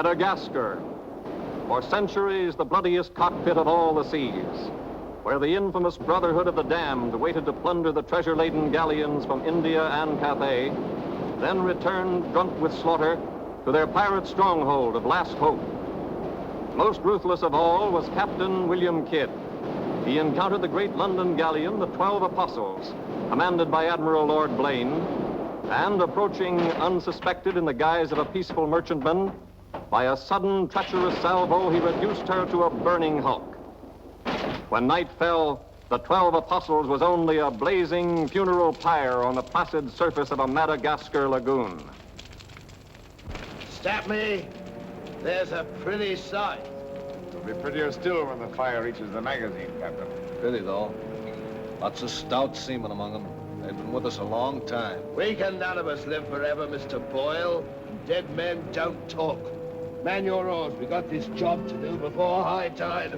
Madagascar, for centuries the bloodiest cockpit of all the seas, where the infamous Brotherhood of the Damned waited to plunder the treasure-laden galleons from India and Cathay, then returned drunk with slaughter to their pirate stronghold of Last Hope. Most ruthless of all was Captain William Kidd. He encountered the great London galleon, the 12 Apostles, commanded by Admiral Lord Blaine, and approaching unsuspected in the guise of a peaceful merchantman, by a sudden treacherous salvo, he reduced her to a burning hulk. When night fell, the 12 Apostles was only a blazing funeral pyre on the placid surface of a Madagascar lagoon. Stop me. There's a pretty sight. It'll be prettier still when the fire reaches the magazine, Captain. Pity, though. Lots of stout seamen among them. They've been with us a long time. We can none of us live forever, Mr. Boyle. Dead men don't talk. Man your oars. We got this job to do before high tide.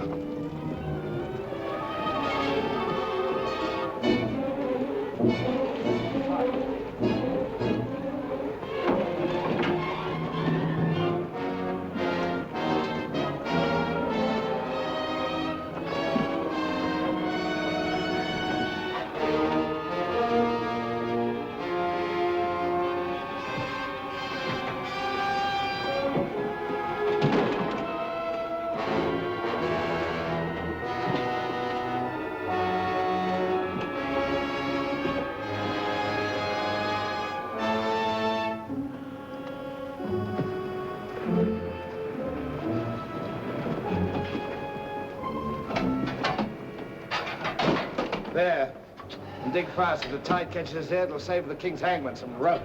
There. And dig fast. If the tide catches us there, it'll save the king's hangman some rope.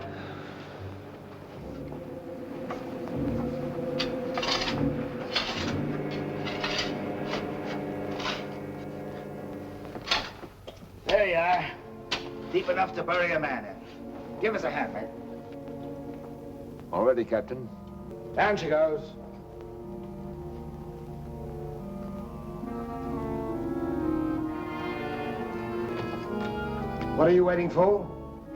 There you are. Deep enough to bury a man in. Give us a hand, mate. All ready, Captain. Down she goes. What are you waiting for?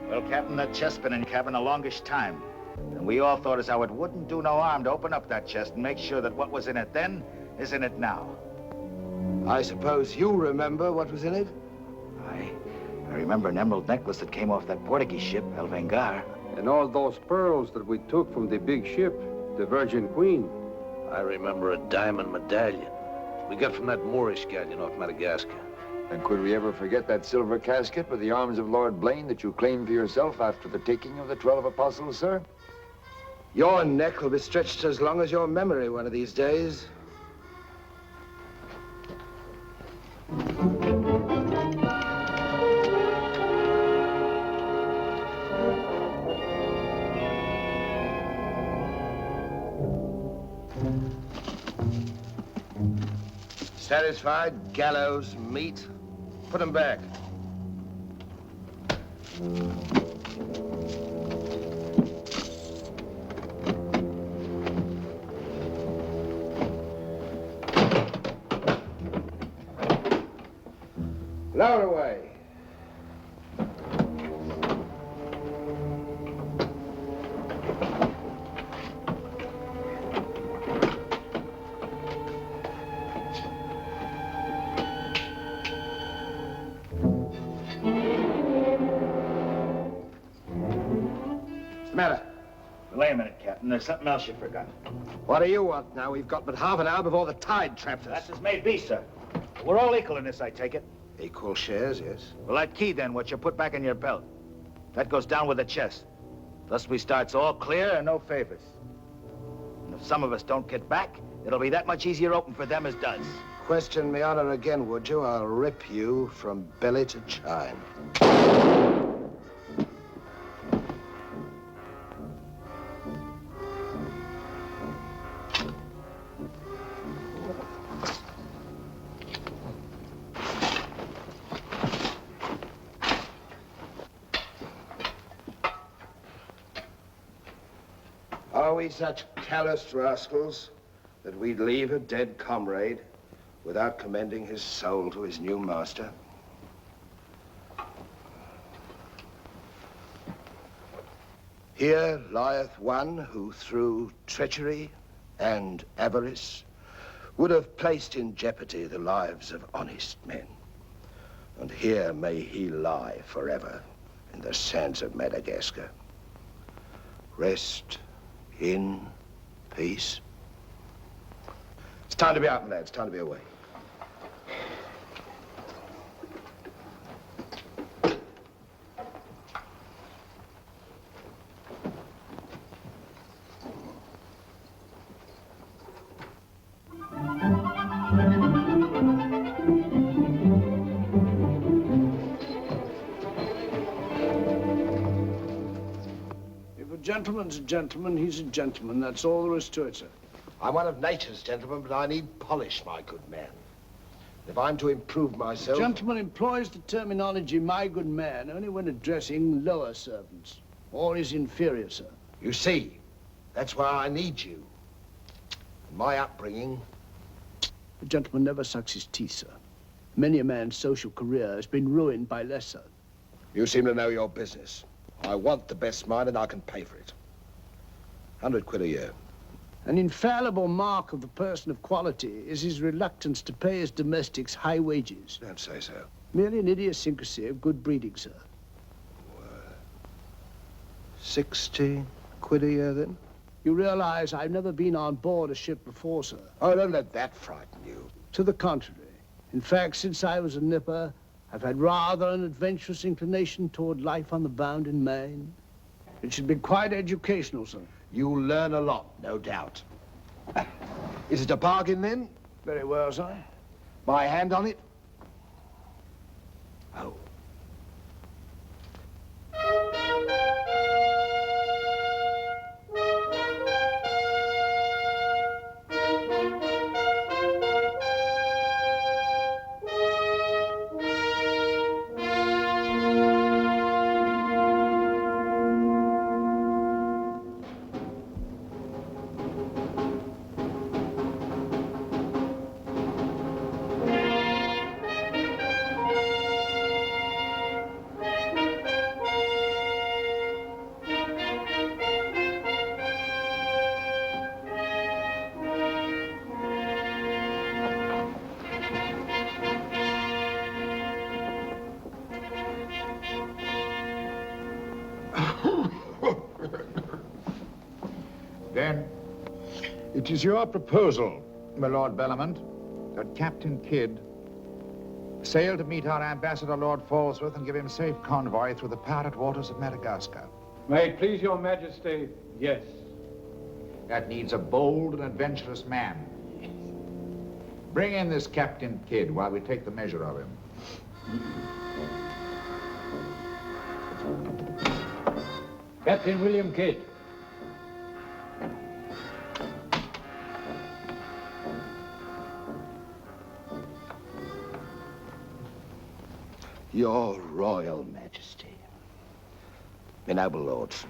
Well, Captain, that chest's been in cabin a longish time. And we all thought as how it wouldn't do no harm to open up that chest and make sure that what was in it then is in it now. I suppose you remember what was in it? I remember an emerald necklace that came off that Portuguese ship, El Vengar. And all those pearls that we took from the big ship, the Virgin Queen. I remember a diamond medallion we got from that Moorish galleon off Madagascar. And could we ever forget that silver casket with the arms of Lord Blaine that you claimed for yourself after the taking of the 12 Apostles, sir? Your neck will be stretched as long as your memory one of these days. Satisfied? Gallows, meat. Put them back. Lower away. Wait a minute, Captain. There's something else you forgot. What do you want now? We've got but half an hour before the tide traps us. That's as may be, sir. We're all equal in this, I take it. Equal shares, yes. Well, that key, then, what you put back in your belt, that goes down with the chest. Thus we starts all clear and no favors. And if some of us don't get back, it'll be that much easier open for them as does. Question me honor again, would you? I'll rip you from belly to chine. Are we such callous rascals that we'd leave a dead comrade without commending his soul to his new master? Here lieth one who through treachery and avarice would have placed in jeopardy the lives of honest men. And here may he lie forever in the sands of Madagascar. Rest in peace. It's time to be out, my lad. It's time to be away. Gentleman's a gentleman, he's a gentleman. That's all there is to it, sir. I'm one of nature's gentlemen, but I need polish, my good man. If I'm to improve myself... A gentleman employs the terminology, my good man, only when addressing lower servants, or his inferior, sir. You see, that's why I need you. In my upbringing... A gentleman never sucks his teeth, sir. Many a man's social career has been ruined by less, sir. You seem to know your business. I want the best mine, and I can pay for it. 100 quid a year. An infallible mark of the person of quality is his reluctance to pay his domestics high wages. Don't say so. Merely an idiosyncrasy of good breeding, sir. 60 quid a year, then? You realize I've never been on board a ship before, sir. Oh, don't let that frighten you. To the contrary. In fact, since I was a nipper, I've had rather an adventurous inclination toward life on the bound in Maine. It should be quite educational, sir. You'll learn a lot, no doubt. Is it a bargain, then? Very well, sir. My hand on it? Oh. Then, it is your proposal, my Lord Bellamont, that Captain Kidd sail to meet our ambassador, Lord Falsworth, and give him safe convoy through the pirate waters of Madagascar. May it please your majesty, yes. That needs a bold and adventurous man. Bring in this Captain Kidd while we take the measure of him. Captain William Kidd. Your Royal Majesty. My noble lords.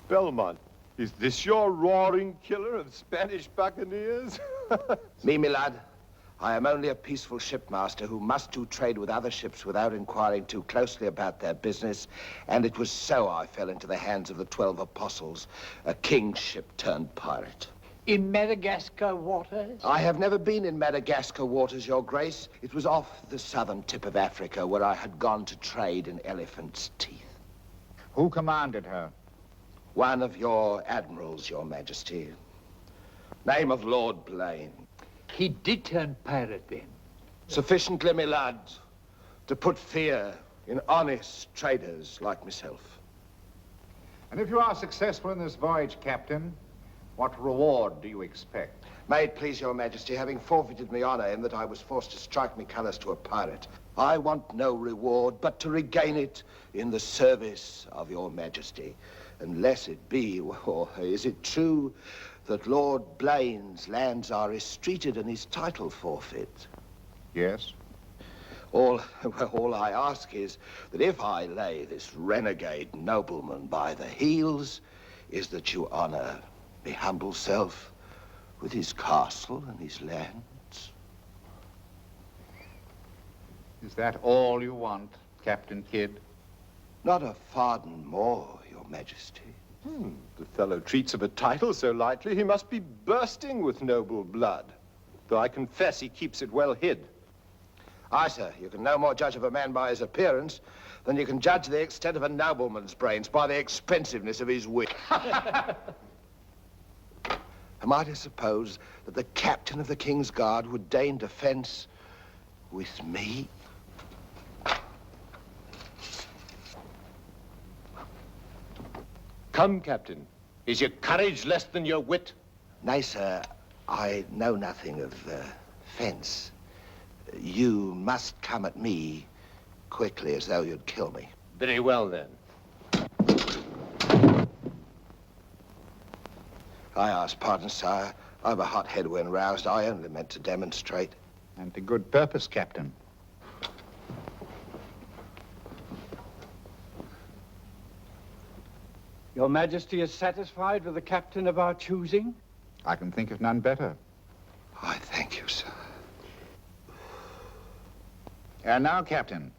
Belmont, is this your roaring killer of Spanish buccaneers? Me, my lad, I am only a peaceful shipmaster who must do trade with other ships without inquiring too closely about their business, and it was so I fell into the hands of the 12 apostles, a king's ship turned pirate. In Madagascar waters? I have never been in Madagascar waters, Your Grace. It was off the southern tip of Africa where I had gone to trade in elephants' teeth. Who commanded her? One of your admirals, Your Majesty. Name of Lord Blaine. He did turn pirate then? Sufficiently, my lad, to put fear in honest traders like myself. And if you are successful in this voyage, Captain, what reward do you expect? May it please Your Majesty, having forfeited my honor in that I was forced to strike me colors to a pirate, I want no reward but to regain it in the service of Your Majesty. Unless it be, or is it true that Lord Blaine's lands are estreated and his title forfeit? Yes. All I ask is that if I lay this renegade nobleman by the heels, is that you honor me humble self with his castle and his lands. Is that all you want, Captain Kidd? Not a farden more, Your Majesty. The fellow treats of a title so lightly, he must be bursting with noble blood. Though I confess he keeps it well hid. Aye, sir, you can no more judge of a man by his appearance than you can judge the extent of a nobleman's brains by the expensiveness of his wit. Am I to suppose that the captain of the King's Guard would deign defense with me? Come, Captain. Is your courage less than your wit? Nay, sir, I know nothing of fence. You must come at me quickly as though you'd kill me. Very well, then. I ask pardon, sire. I've a hot head when roused. I only meant to demonstrate. And to good purpose, Captain. Your Majesty is satisfied with the captain of our choosing? I can think of none better. I thank you, sir. And now, Captain,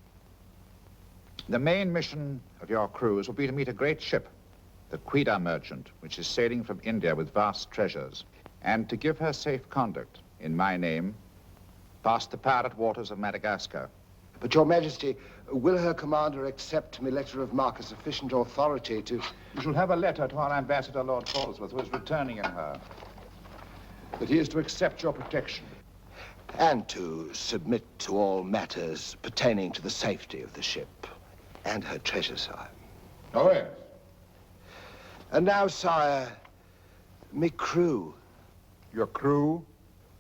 the main mission of your cruise will be to meet a great ship, the Quida merchant, which is sailing from India with vast treasures, and to give her safe conduct, in my name, past the pirate waters of Madagascar. But, Your Majesty, will her commander accept my letter of marque as sufficient authority to... You shall have a letter to our ambassador, Lord Falsworth, who is returning in her, that he is to accept your protection. And to submit to all matters pertaining to the safety of the ship and her treasure, sire. Oh, yes. And now, sire, me crew. Your crew?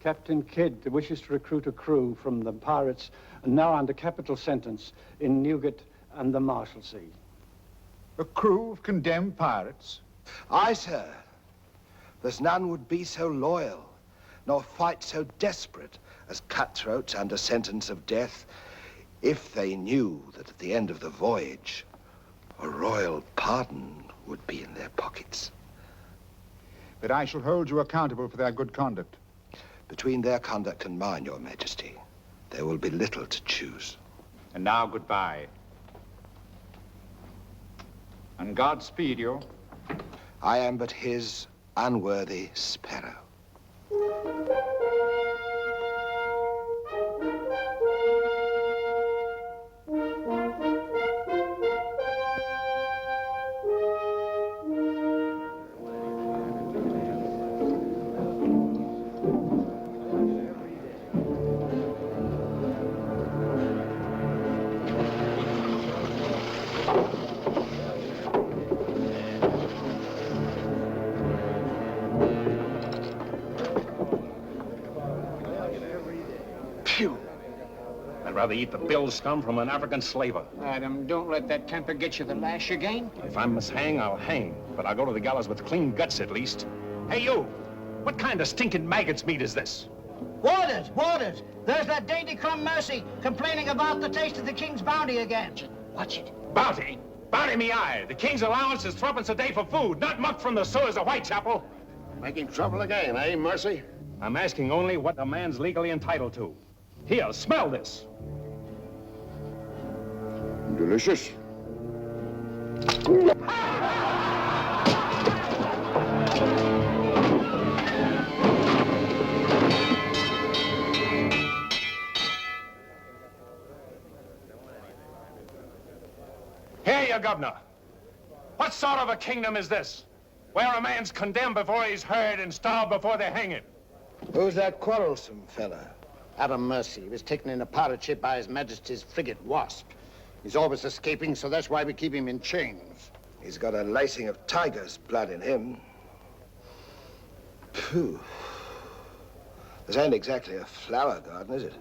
Captain Kidd wishes to recruit a crew from the pirates now under capital sentence in Newgate and the Marshalsea. A crew of condemned pirates? Aye, sir. There's none would be so loyal, nor fight so desperate as cutthroats under sentence of death, if they knew that at the end of the voyage, a royal pardon would be in their pockets. But I shall hold you accountable for their good conduct. Between their conduct and mine, Your Majesty, there will be little to choose. And now, goodbye. And God speed you. I am but his unworthy sparrow. I'd rather eat the bill scum from an African slaver. Adam, don't let that temper get you the lash again. If I must hang, I'll hang. But I'll go to the gallows with clean guts, at least. Hey, you! What kind of stinking maggot's meat is this? Waters, Waters! There's that dainty crumb Mercy complaining about the taste of the king's bounty again. Watch it. Bounty? Bounty me eye. The king's allowance is 3 a day for food, not muck from the sewers of Whitechapel. Making trouble again, eh, Mercy? I'm asking only what a man's legally entitled to. Here, smell this. Delicious. Here, you governor. What sort of a kingdom is this? Where a man's condemned before he's heard and starved before they hang him? Who's that quarrelsome fella? Adam Mercy. He was taken in a pirate ship by His Majesty's frigate Wasp. He's always escaping, so that's why we keep him in chains. He's got a lacing of tiger's blood in him. Phew. This ain't exactly a flower garden, is it?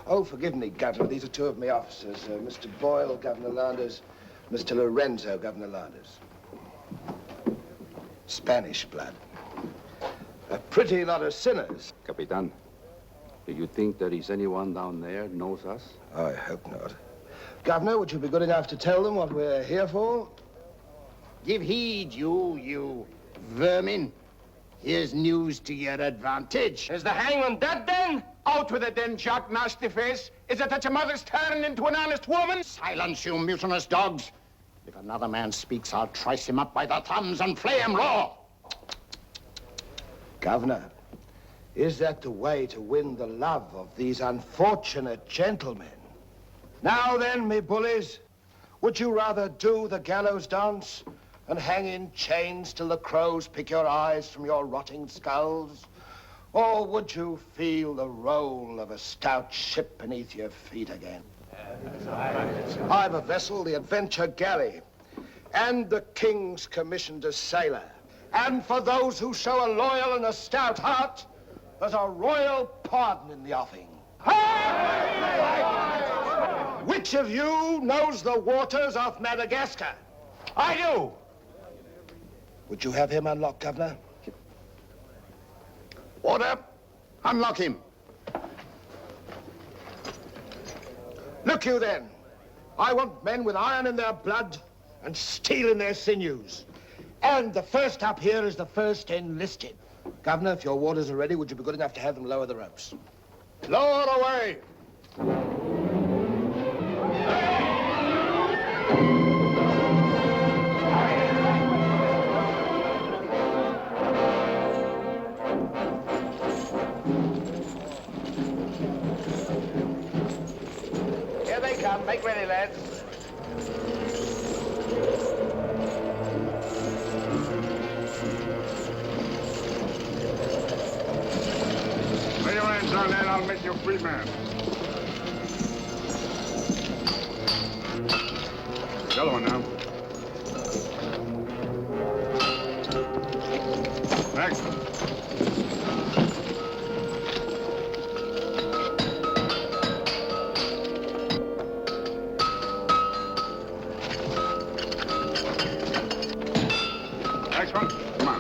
Oh, forgive me, Governor. These are two of my officers. Mr. Boyle, Governor Landers. Mr. Lorenzo, Governor Landers. Spanish blood. A pretty lot of sinners. Capitan, do you think there is anyone down there knows us? I hope not. Governor, would you be good enough to tell them what we're here for? Give heed, you vermin. Here's news to your advantage. Is the hangman dead then? Out with it then, Jack Nasty Face. Is it that your mother's turned into an honest woman? Silence, you mutinous dogs. If another man speaks, I'll trice him up by the thumbs and flay him raw. Governor, is that the way to win the love of these unfortunate gentlemen? Now then, me bullies, would you rather do the gallows dance and hang in chains till the crows pick your eyes from your rotting skulls? Or would you feel the roll of a stout ship beneath your feet again? I've a vessel, the Adventure Galley, and the King's commissioned a sailor. And for those who show a loyal and a stout heart, there's a royal pardon in the offing. Which of you knows the waters of Madagascar? I do. Would you have him unlocked, Governor? Order. Unlock him. Look you then. I want men with iron in their blood and steel in their sinews. And the first up here is the first enlisted. Governor, if your warders are ready, would you be good enough to have them lower the ropes? Lower away. Here they come. Make ready, lads. Lay your hands on that, I'll make you a free man. The other one now. Next. Next one. Come on.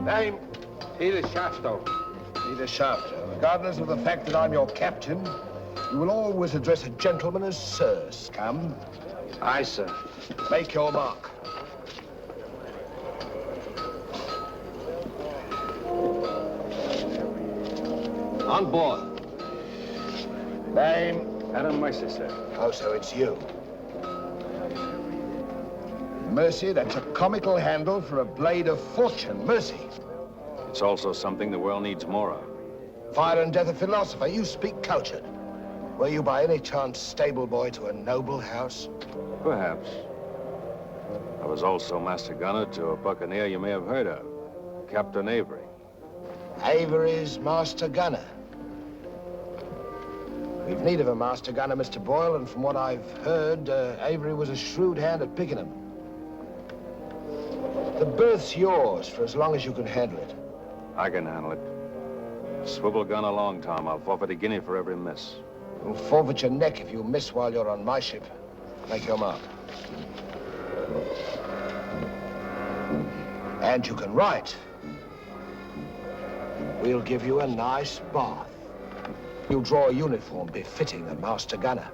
Name? Peter Shafto. Peter Shafto. Regardless of the fact that I'm your captain, you will always address a gentleman as Sir, scum. Aye, sir. Make your mark. On board. Name? Adam Mercer, sir. Oh, so it's you. Mercy, that's a comical handle for a blade of fortune. Mercy. It's also something the world needs more of. Fire and death a philosopher. You speak cultured. Were you by any chance stable boy to a noble house? Perhaps. I was also master gunner to a buccaneer you may have heard of, Captain Avery. Avery's master gunner. We've need of a master gunner, Mr. Boyle, and from what I've heard, Avery was a shrewd hand at picking them. The berth's yours for as long as you can handle it. I can handle it. Swivel gun along, Tom. I'll forfeit a guinea for every miss. You'll forfeit your neck if you miss while you're on my ship. Make your mark. And you can write. We'll give you a nice bath. You'll draw a uniform befitting a master gunner.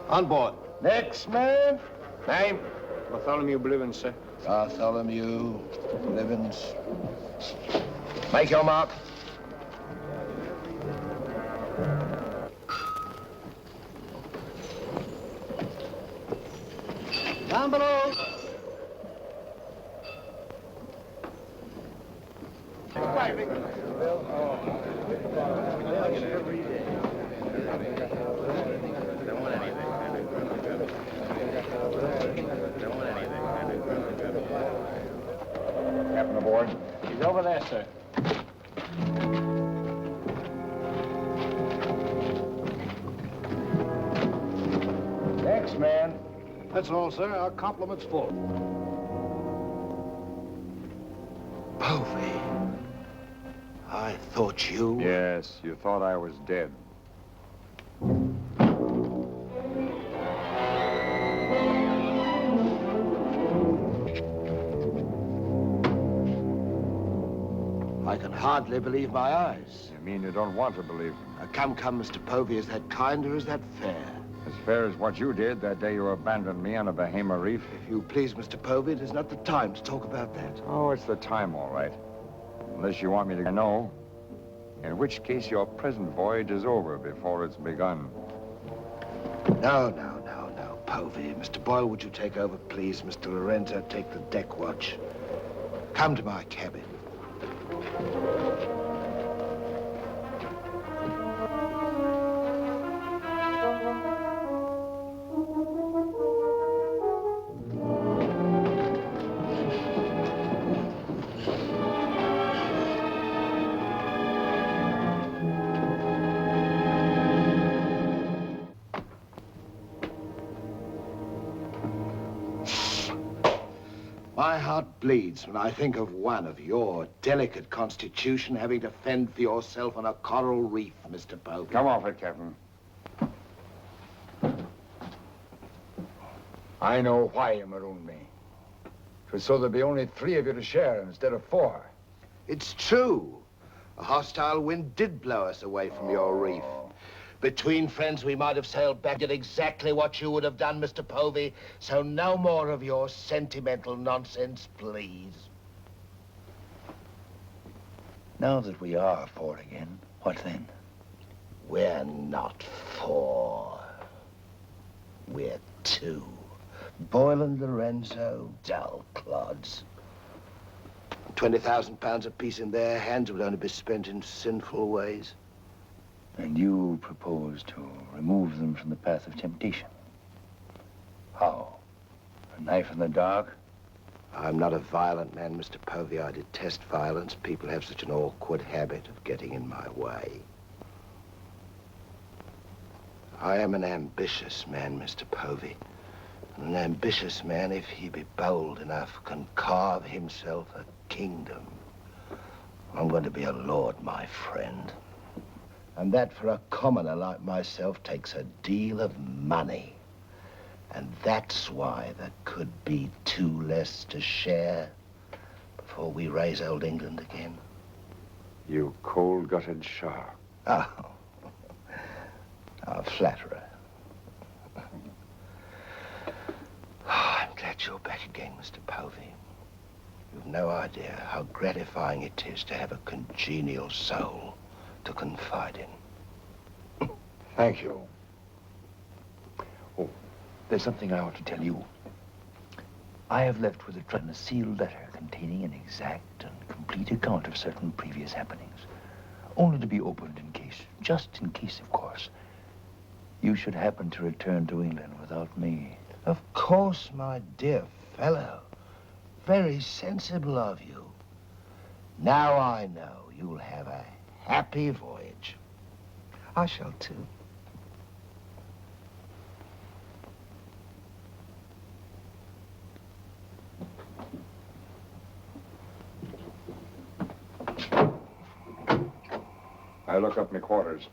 On board. Next man. Name? Bartholomew Blivens, sir. Bartholomew Blivens. Make your mark. Down below. Captain aboard. He's over there, sir. Next man. That's all, sir. Our compliment's full. Povey. I thought you... Yes, you thought I was dead. I can hardly believe my eyes. You mean you don't want to believe them? Come, Mr. Povey, is that kind or is that fair? As fair as what you did that day you abandoned me on a Bahama reef? If you please, Mr. Povey, it is not the time to talk about that. Oh, it's the time, all right. Unless you want me to know. In which case your present voyage is over before it's begun. No, Povey. Mr. Boyle, would you take over, please? Mr. Lorenzo, take the deck watch. Come to my cabin. My heart bleeds when I think of one of your delicate constitution having to fend for yourself on a coral reef, Mr. Povey. Come off it, Captain. I know why you marooned me. It was so there'd be only 3 of you to share instead of 4. It's true. A hostile wind did blow us away from your reef. Between friends, we might have sailed back at exactly what you would have done, Mr. Povey. So no more of your sentimental nonsense, please. Now that we are 4 again, what then? We're not 4. We're 2. Boyle and Lorenzo, dull clods. 20,000 pounds apiece in their hands would only be spent in sinful ways. And you propose to remove them from the path of temptation. How? A knife in the dark? I'm not a violent man, Mr. Povey. I detest violence. People have such an awkward habit of getting in my way. I am an ambitious man, Mr. Povey. And an ambitious man, if he be bold enough, can carve himself a kingdom. I'm going to be a lord, my friend. And that, for a commoner like myself, takes a deal of money. And that's why there could be 2 less to share before we raise old England again. You cold-gutted shark. Oh, a flatterer. Oh, I'm glad you're back again, Mr. Povey. You've no idea how gratifying it is to have a congenial soul to confide in. Thank you. Oh, there's something I ought to tell you. I have left with the Treachery a sealed letter containing an exact and complete account of certain previous happenings, only to be opened in case, just in case, of course, you should happen to return to England without me. Of course, my dear fellow. Very sensible of you. Now I know you'll have a happy voyage. I shall too. I look up my quarters.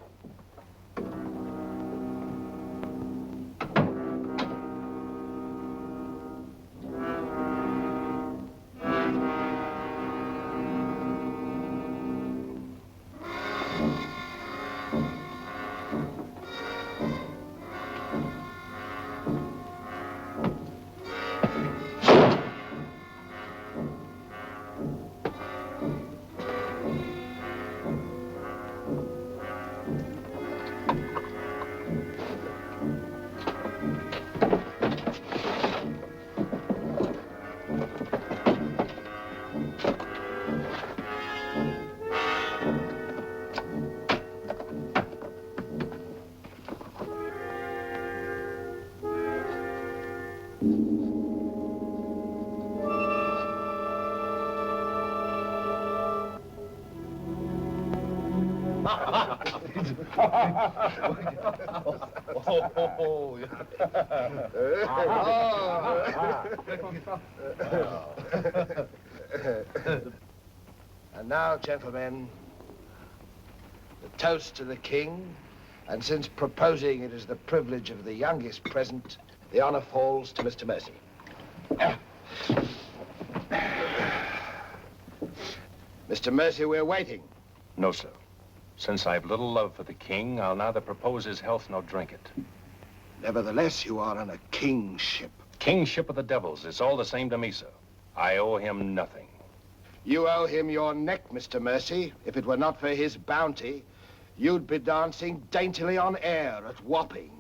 And now, gentlemen, the toast to the king, and since proposing it is the privilege of the youngest present, the honor falls to Mr. Mercy. Mr. Mercy, we're waiting. No, sir. Since I've little love for the king, I'll neither propose his health nor drink it. Nevertheless, you are on a king's ship. Kingship of the devils, it's all the same to me, sir. I owe him nothing. You owe him your neck, Mr. Mercy. If it were not for his bounty, you'd be dancing daintily on air at Wapping.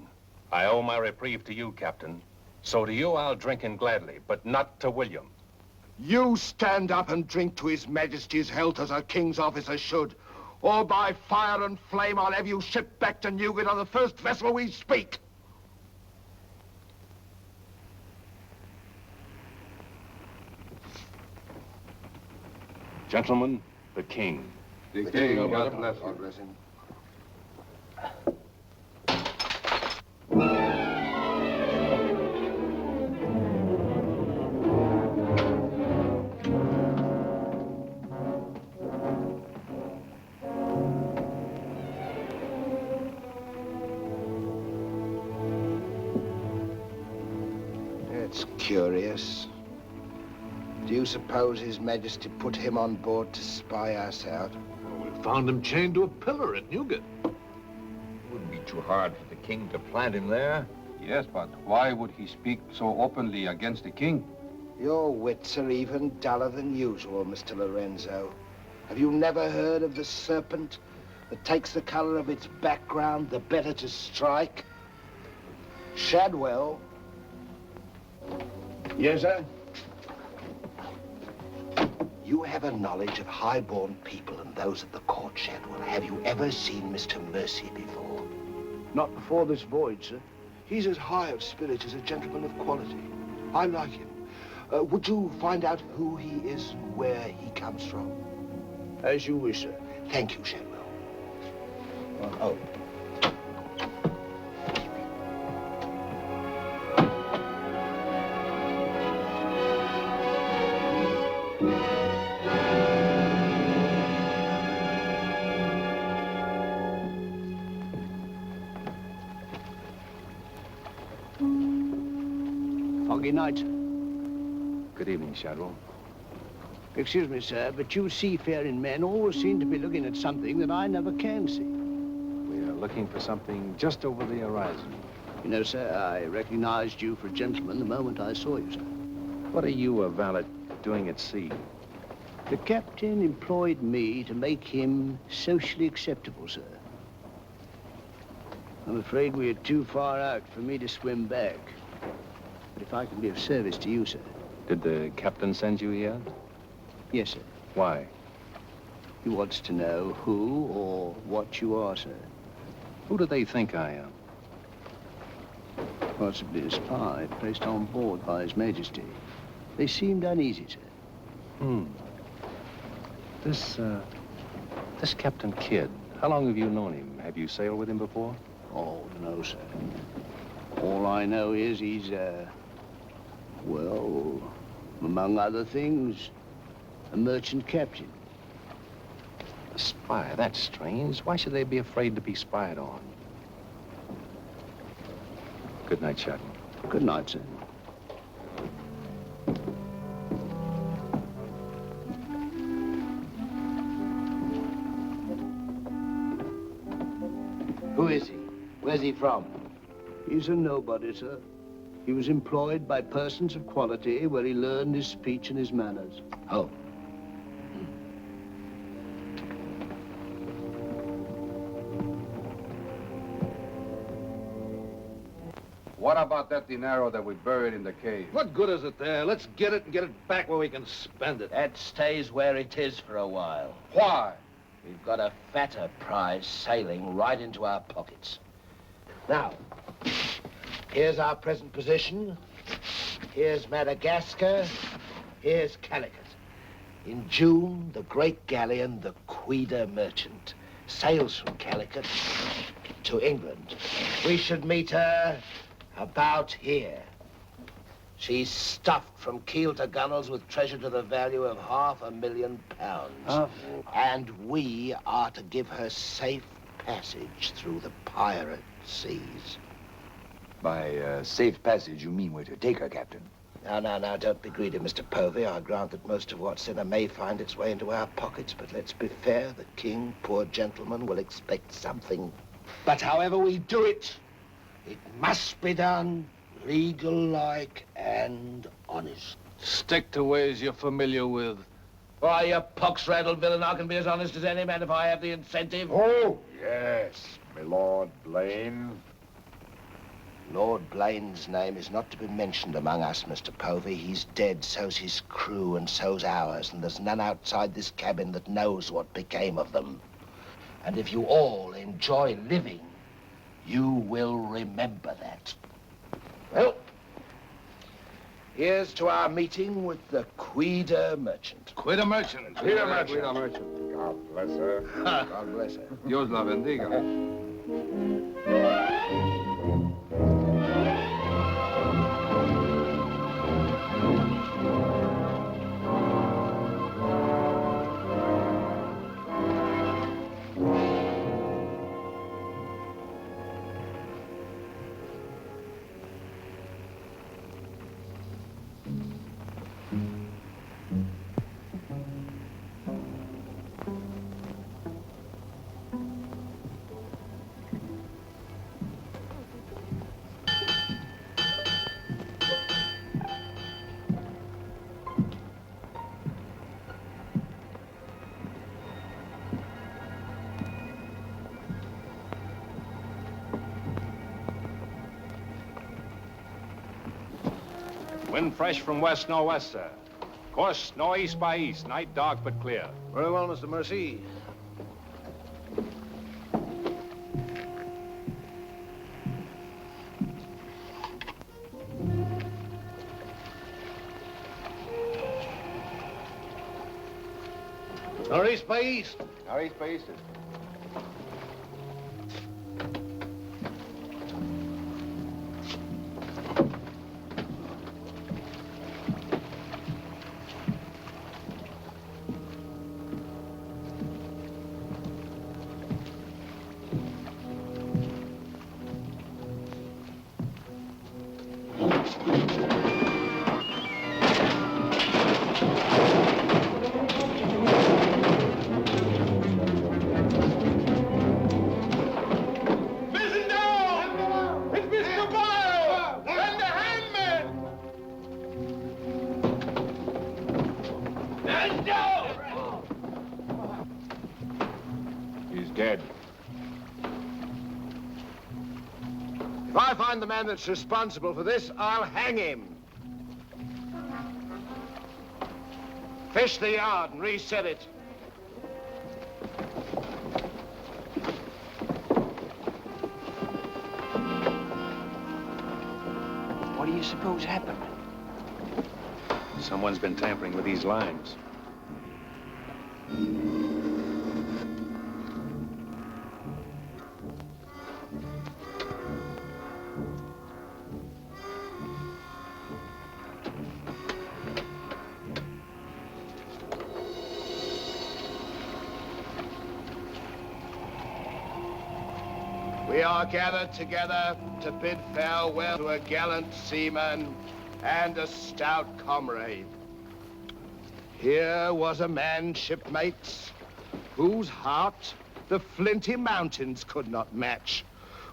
I owe my reprieve to you, Captain. So to you I'll drink in gladly, but not to William. You stand up and drink to His Majesty's health as a king's officer should, or by fire and flame I'll have you shipped back to Newgate on the first vessel we speak. Gentlemen, the king. The king, God bless him. It's curious. Do you suppose His Majesty put him on board to spy us out? Well, we found him chained to a pillar at Newgate. Wouldn't be too hard for the king to plant him there. Yes, but why would he speak so openly against the king? Your wits are even duller than usual, Mr. Lorenzo. Have you never heard of the serpent that takes the color of its background the better to strike? Shadwell. Yes, sir? You have a knowledge of high-born people and those at the court, Shadwell. Have you ever seen Mr. Mercy before? Not before this voyage, sir. He's as high of spirit as a gentleman of quality. I like him. Would you find out who he is and where he comes from? As you wish, sir. Thank you, Shadwell. Oh. Foggy night. Good evening, Shadwell. Excuse me, sir, but you seafaring men always seem to be looking at something that I never can see. We are looking for something just over the horizon. You know, sir, I recognized you for a gentleman the moment I saw you, sir. What are you, a valet, doing at sea? The captain employed me to make him socially acceptable, sir. I'm afraid we are too far out for me to swim back. But if I can be of service to you, sir. Did the captain send you here? Yes, sir. Why? He wants to know who or what you are, sir. Who do they think I am? Possibly a spy placed on board by His Majesty. They seemed uneasy, sir. This Captain Kidd, how long have you known him? Have you sailed with him before? Oh, no, sir. All I know is he's, well, among other things, a merchant captain. A spy? That's strange. Why should they be afraid to be spied on? Good night, Shadwell. Good night, sir. Who is he? Where's he from? He's a nobody, sir. He was employed by persons of quality where he learned his speech and his manners. Oh. What about that dinero that we buried in the cave? What good is it there? Let's get it and get it back where we can spend it. That stays where it is for a while. Why? We've got a fatter prize sailing right into our pockets. Now, here's our present position. Here's Madagascar. Here's Calicut. In June, the great galleon, the Quida Merchant, sails from Calicut to England. We should meet her about here. She's stuffed from keel to gunwales with treasure to the value of £500,000. And we are to give her safe passage through the pirate seas. By safe passage, you mean we're to take her, Captain? Now, don't be greedy, Mr. Povey. I grant that most of what's in her may find its way into our pockets, but let's be fair. The king, poor gentleman, will expect something. But however we do it, it must be done legal-like and honest. Stick to ways you're familiar with. Why, you pox-rattled villain, I can be as honest as any man if I have the incentive. Oh, yes, my Lord Blaine. Lord Blaine's name is not to be mentioned among us, Mr. Povey. He's dead, so's his crew, and so's ours, and there's none outside this cabin that knows what became of them. And if you all enjoy living, you will remember that. Well, here's to our meeting with the Quida merchant. Quida merchant. Quida merchant. Quida merchant. God bless her. God bless her. Dios la bendiga. Wind fresh from west northwest, sir. Course northeast by east. Night dark but clear. Very well, Mr. Mercy. Northeast by east. Northeast by east. If I find the man that's responsible for this, I'll hang him. Fish the yard and reset it. What do you suppose happened? Someone's been tampering with these lines. We are gathered together to bid farewell to a gallant seaman and a stout comrade. Here was a man, shipmates, whose heart the flinty mountains could not match,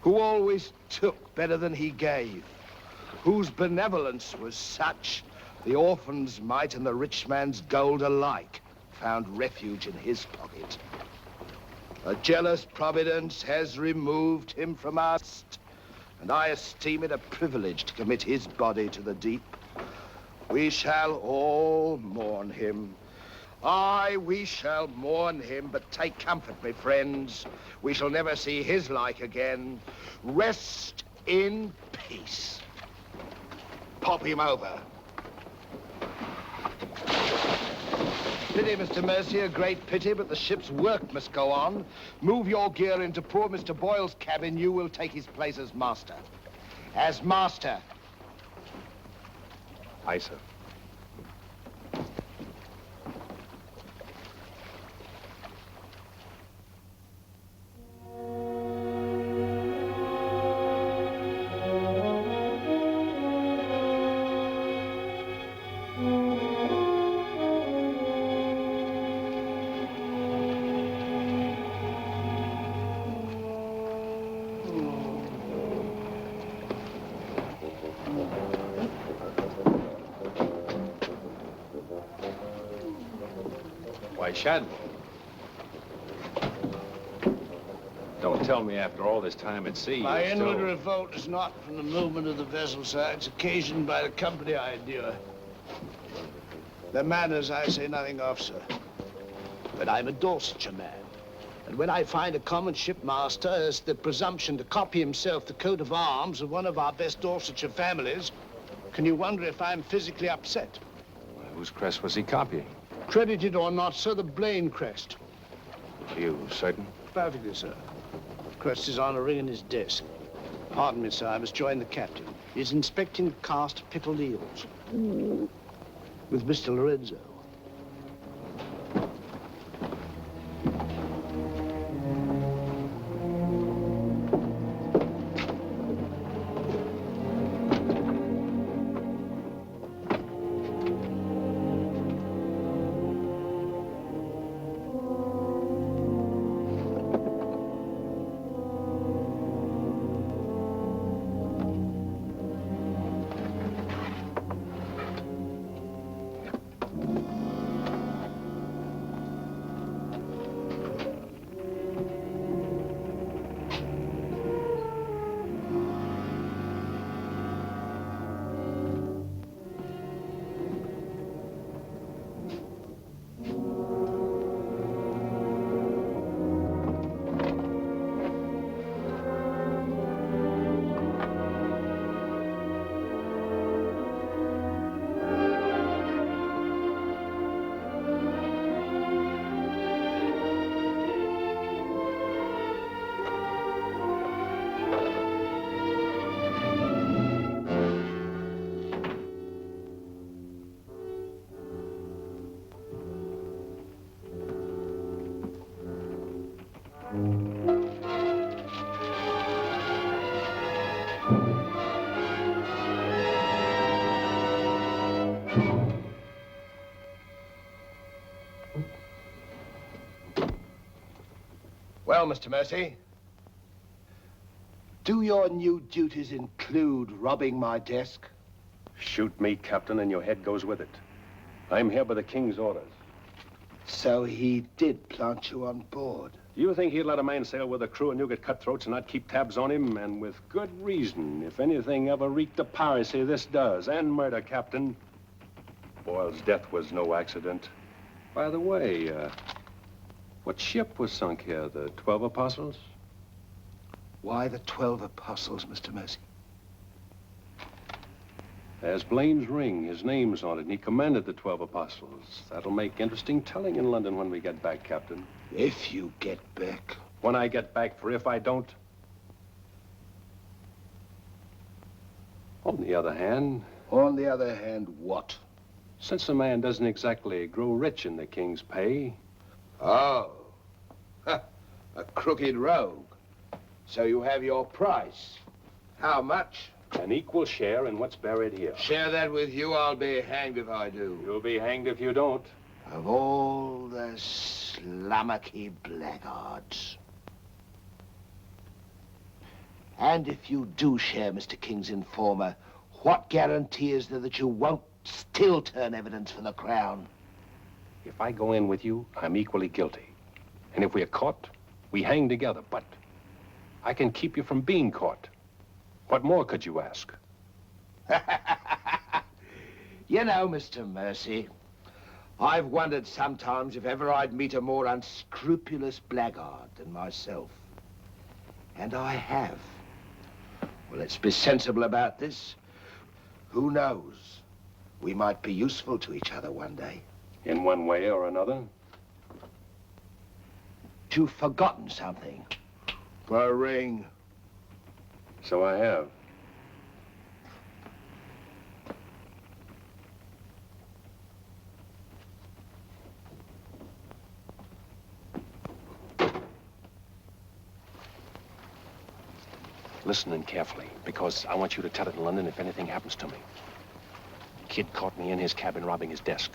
who always took better than he gave, whose benevolence was such the orphan's mite and the rich man's gold alike found refuge in his pocket. A jealous providence has removed him from us, and I esteem it a privilege to commit his body to the deep. We shall all mourn him. Aye, we shall mourn him, but take comfort, my friends. We shall never see his like again. Rest in peace. Pop him over. Pity, Mr. Mercy, a great pity, but the ship's work must go on. Move your gear into poor Mr. Boyle's cabin. You will take his place as master. As master. Aye, sir. Why, Shadwell. Don't tell me after all this time at sea. My you're inward still... revolt is not from the movement of the vessel, sir. It's occasioned by the company I endure. The manners I say nothing of, sir. But I'm a Dorsetshire man. And when I find a common shipmaster has the presumption to copy himself the coat of arms of one of our best Dorsetshire families, can you wonder if I'm physically upset? Well, whose crest was he copying? Credited or not, sir, the Blaine crest. Are you certain? Perfectly, sir. Crest is on a ring in his desk. Pardon me, sir, I must join the captain. He's inspecting the cast of pickled eels. With Mr. Lorenzo. Well, Mr. Mercy, do your new duties include robbing my desk? Shoot me, Captain, and your head goes with it. I'm here by the King's orders. So he did plant you on board? Do you think he'd let a man sail with a crew of Newgate cutthroats and not keep tabs on him? And with good reason. If anything ever reeked of piracy, this does. And murder, Captain. Boyle's death was no accident. By the way, what ship was sunk here? The 12 Apostles? Why the 12 Apostles, Mr. Mercy? There's Blaine's ring. His name's on it, and he commanded the 12 Apostles. That'll make interesting telling in London when we get back, Captain. If you get back. When I get back, for if I don't. On the other hand... On the other hand, what? Since a man doesn't exactly grow rich in the King's pay... Oh. A crooked rogue. So you have your price. How much? An equal share in what's buried here. Share that with you, I'll be hanged if I do. You'll be hanged if you don't. Of all the slummocky blackguards. And if you do share Mr. King's informer, what guarantee is there that you won't still turn evidence for the Crown? If I go in with you, I'm equally guilty. And if we're caught, we hang together. But I can keep you from being caught. What more could you ask? You know, Mr. Mercy, I've wondered sometimes if ever I'd meet a more unscrupulous blackguard than myself. And I have. Well, let's be sensible about this. Who knows? We might be useful to each other one day. In one way or another? You've forgotten something. A ring. So I have. Listen in carefully, because I want you to tell it in London if anything happens to me. Kid caught me in his cabin robbing his desk.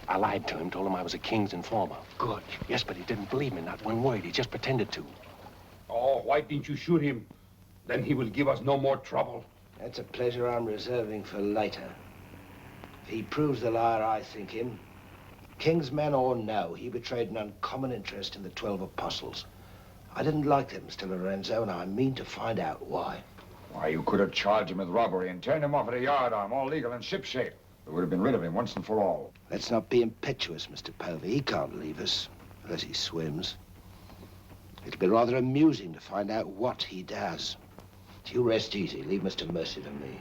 I lied to him, told him I was a King's informer. Good. Yes, but he didn't believe me, not one word. He just pretended to. Oh, why didn't you shoot him? Then he will give us no more trouble. That's a pleasure I'm reserving for later. If he proves the liar I think him, King's men or no, he betrayed an uncommon interest in the 12 apostles. I didn't like that, Mr. Lorenzo, and I mean to find out why. Why, you could have charged him with robbery and turned him off at a yardarm, all legal and shipshape. We would have been rid of him once and for all. Let's not be impetuous, Mr. Povey. He can't leave us, unless he swims. It'll be rather amusing to find out what he does. You rest easy. Leave Mr. Mercy to me.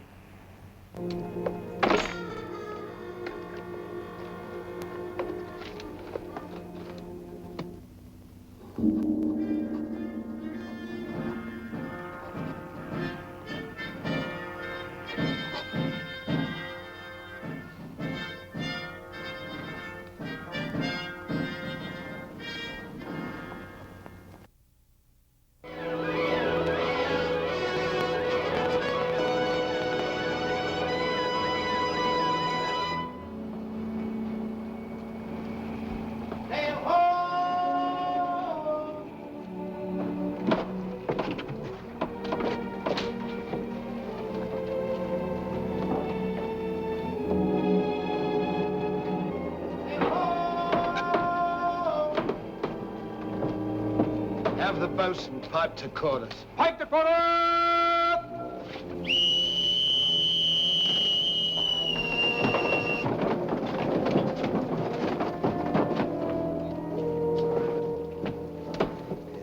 Have the boatswain pipe to quarters. Pipe to quarter!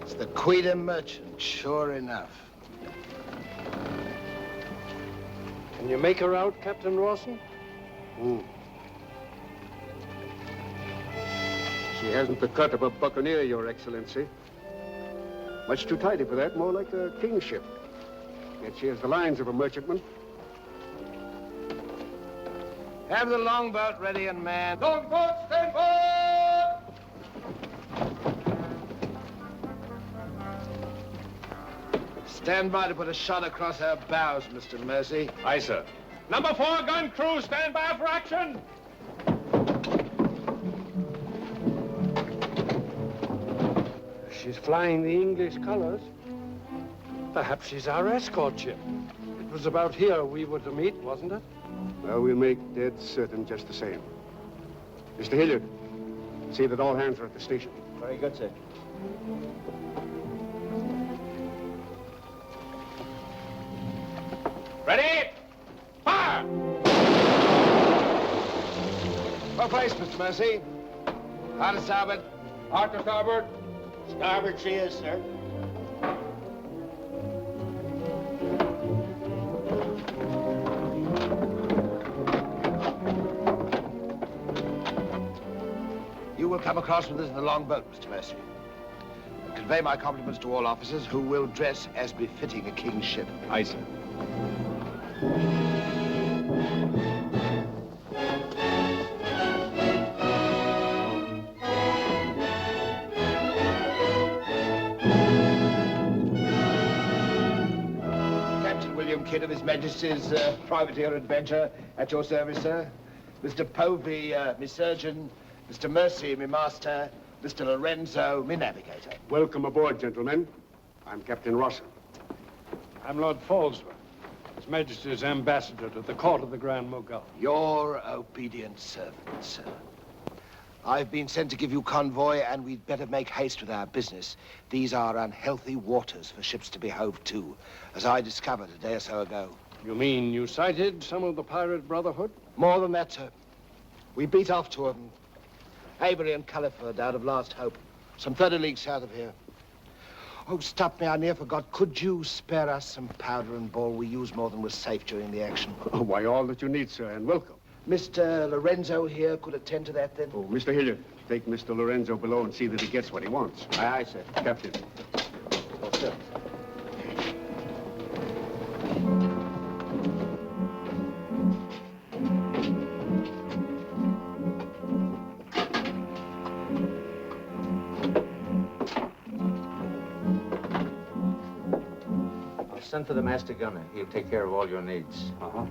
It's the Queen Merchant, sure enough. Can you make her out, Captain Rawson? She hasn't the cut of a buccaneer, Your Excellency. Much too tidy for that, more like a king's ship. Yet she has the lines of a merchantman. Have the longboat ready and manned. Longboat, stand by! Stand by to put a shot across her bows, Mr. Mercy. Aye, sir. Number 4 gun crew, stand by for action! She's flying the English colors. Perhaps she's our escort ship. It was about here we were to meet, wasn't it? Well, we'll make dead certain just the same. Mr. Hilliard, see that all hands are at the station. Very good, sir. Ready? Fire! Well placed, Mr. Mercy. Hard to starboard. Hard to starboard. Starboard she is, sir. You will come across with us in the longboat, Mr. Mercy. And convey my compliments to all officers who will dress as befitting a king's ship. Aye, sir. Kidd of His Majesty's privateer Adventure, at your service, sir. Mr. Povey, me surgeon. Mr. Mercy, me master. Mr. Lorenzo, me navigator. Welcome aboard, gentlemen. I'm Captain Rawson. I'm Lord Falsworth, His Majesty's ambassador to the court of the Grand Mogul. Your obedient servant, sir. I've been sent to give you convoy, and we'd better make haste with our business. These are unhealthy waters for ships to be hove to, as I discovered a day or so ago. You mean you sighted some of the pirate brotherhood? More than that, sir. We beat off two of them. Avery and Culliford out of Last Hope, some 30 leagues south of here. Oh, stop me, I near forgot. Could you spare us some powder and ball? We used more than was safe during the action. Oh, why, all that you need, sir, and welcome. Mr. Lorenzo here could attend to that, then? Oh, Mr. Hilliard, take Mr. Lorenzo below and see that he gets what he wants. Aye, aye, sir. Captain. Oh, sir. I'll send for the master gunner. He'll take care of all your needs. Uh-huh.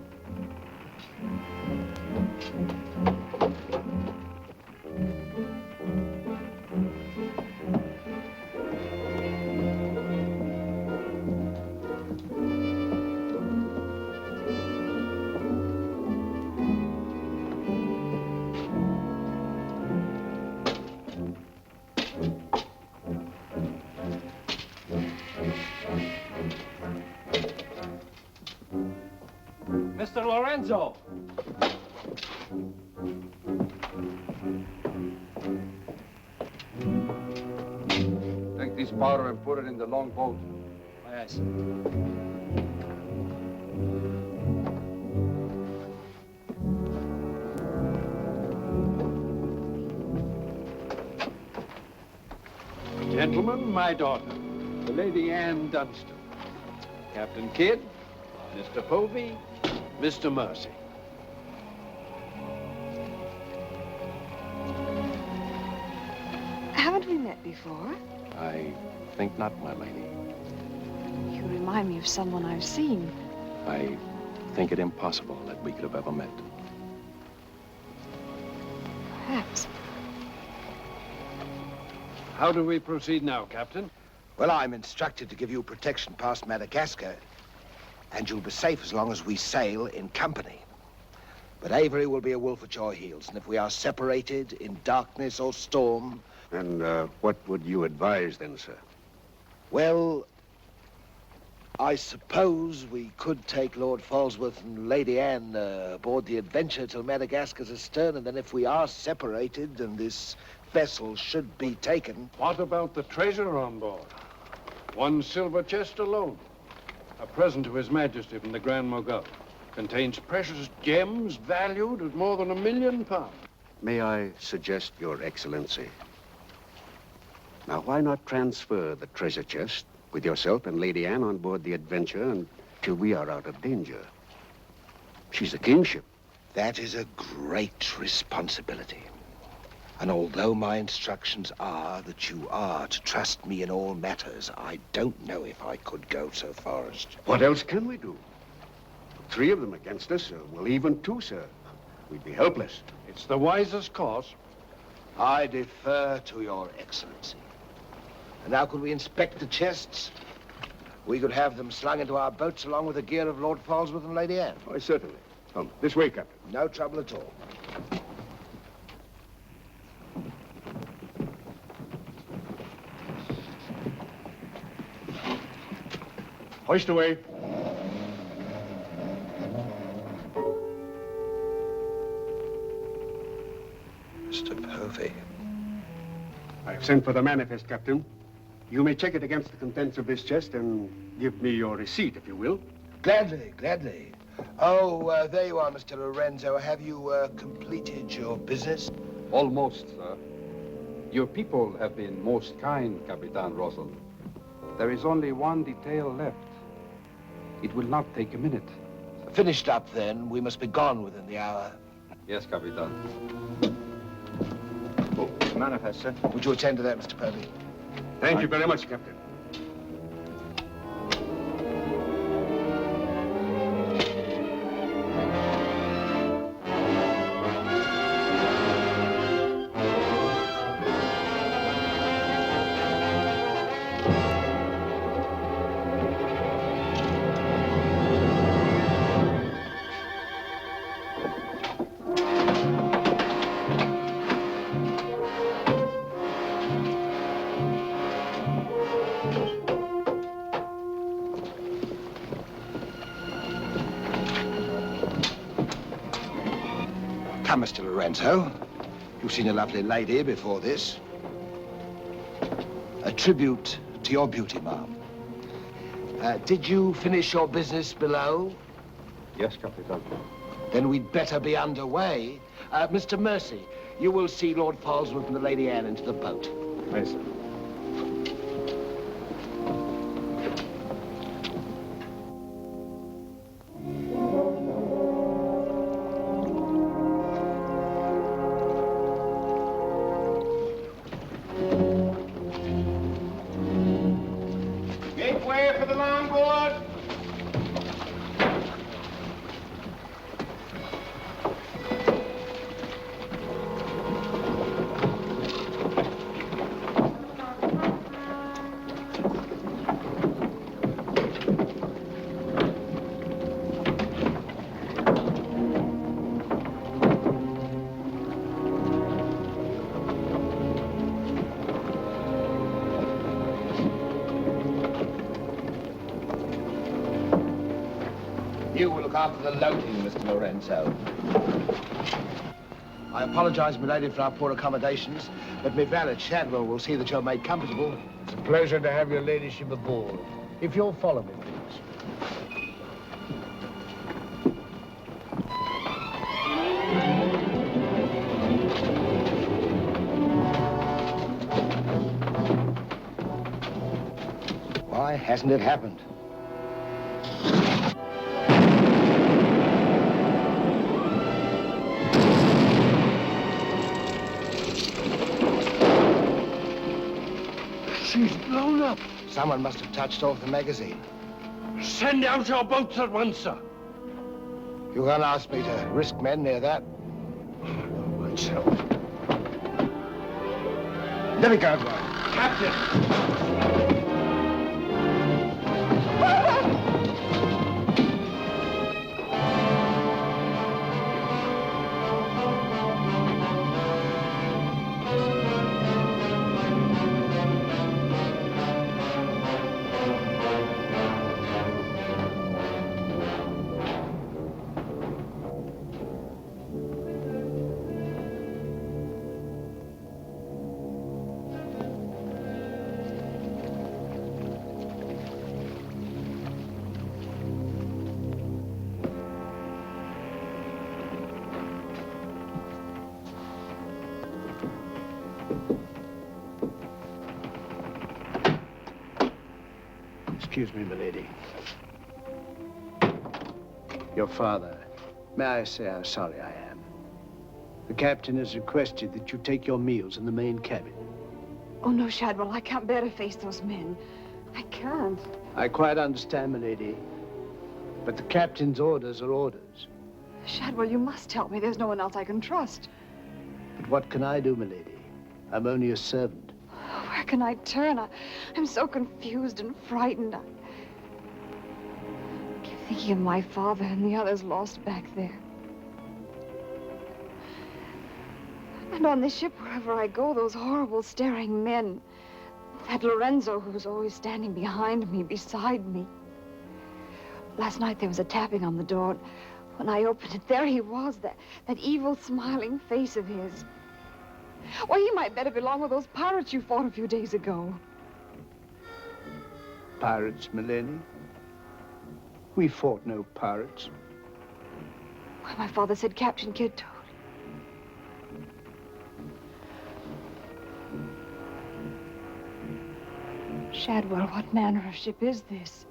Lorenzo! Take this powder and put it in the long boat. Yes. Gentlemen, my daughter, the Lady Anne Dunstan. Captain Kidd, Mr. Povey, Mr. Mercy. Haven't we met before? I think not, my lady. You remind me of someone I've seen. I think it impossible that we could have ever met. Perhaps. How do we proceed now, Captain? Well, I'm instructed to give you protection past Madagascar, and you'll be safe as long as we sail in company. But Avery will be a wolf at your heels, and if we are separated in darkness or storm... And what would you advise then, sir? Well, I suppose we could take Lord Falsworth and Lady Anne aboard the Adventure till Madagascar's astern, and then if we are separated and this vessel should be taken... What about the treasure on board? One silver chest alone. A present to His Majesty from the Grand Mogul. Contains precious gems valued at more than £1 million. May I suggest, Your Excellency? Now, why not transfer the treasure chest with yourself and Lady Anne on board the Adventure until we are out of danger? She's a kingship. That is a great responsibility. And although my instructions are that you are to trust me in all matters, I don't know if I could go so far as to... What else can we do? 3 of them against us, well, even 2, sir. We'd be helpless. It's the wisest course. I defer to your excellency. And now could we inspect the chests? We could have them slung into our boats along with the gear of Lord Falsworth and Lady Anne. Oh, certainly. Come, this way, Captain. No trouble at all. Hoist away. Mr. Povey. I've sent for the manifest, Captain. You may check it against the contents of this chest and give me your receipt, if you will. Gladly, gladly. Oh, there you are, Mr. Lorenzo. Have you completed your business? Almost, sir. Your people have been most kind, Capitan Rossel. There is only one detail left. It will not take a minute. Finished up, then. We must be gone within the hour. Yes, Capitan. Oh, manifest, sir. Would you attend to that, Mr. Povey? Thank you very much, Captain. Come, Mr. Lorenzo. You've seen a lovely lady before this. A tribute to your beauty, ma'am. Did you finish your business below? Yes, Capitan. Then we'd better be underway. Mr. Mercy, you will see Lord Falsworth and the Lady Anne into the boat. Yes, sir. Look after the loading, Mr. Lorenzo. I apologize, milady, for our poor accommodations, but my valet Shadwell will see that you're made comfortable. It's a pleasure to have your ladyship aboard. If you'll follow me, please. Why hasn't it happened? She's blown up. Someone must have touched off the magazine. Send out your boats at once, sir. You can't ask me to risk men near that. Right, sir. Let me go, boy. Captain! Excuse me, milady. Your father. May I say how sorry I am? The captain has requested that you take your meals in the main cabin. Oh, no, Shadwell, I can't bear to face those men. I can't. I quite understand, milady. But the captain's orders are orders. Shadwell, you must help me. There's no one else I can trust. But what can I do, milady? I'm only a servant. Where can I turn? I'm so confused and frightened. I keep thinking of my father and the others lost back there. And on this ship, wherever I go, those horrible staring men. That Lorenzo who's always standing behind me, beside me. Last night there was a tapping on the door. When I opened it, there he was, that evil smiling face of his. Why, he might better belong with those pirates you fought a few days ago. Pirates, milady? We fought no pirates. Why, my father said Captain Kidd told. Shadwell, what manner of ship is this?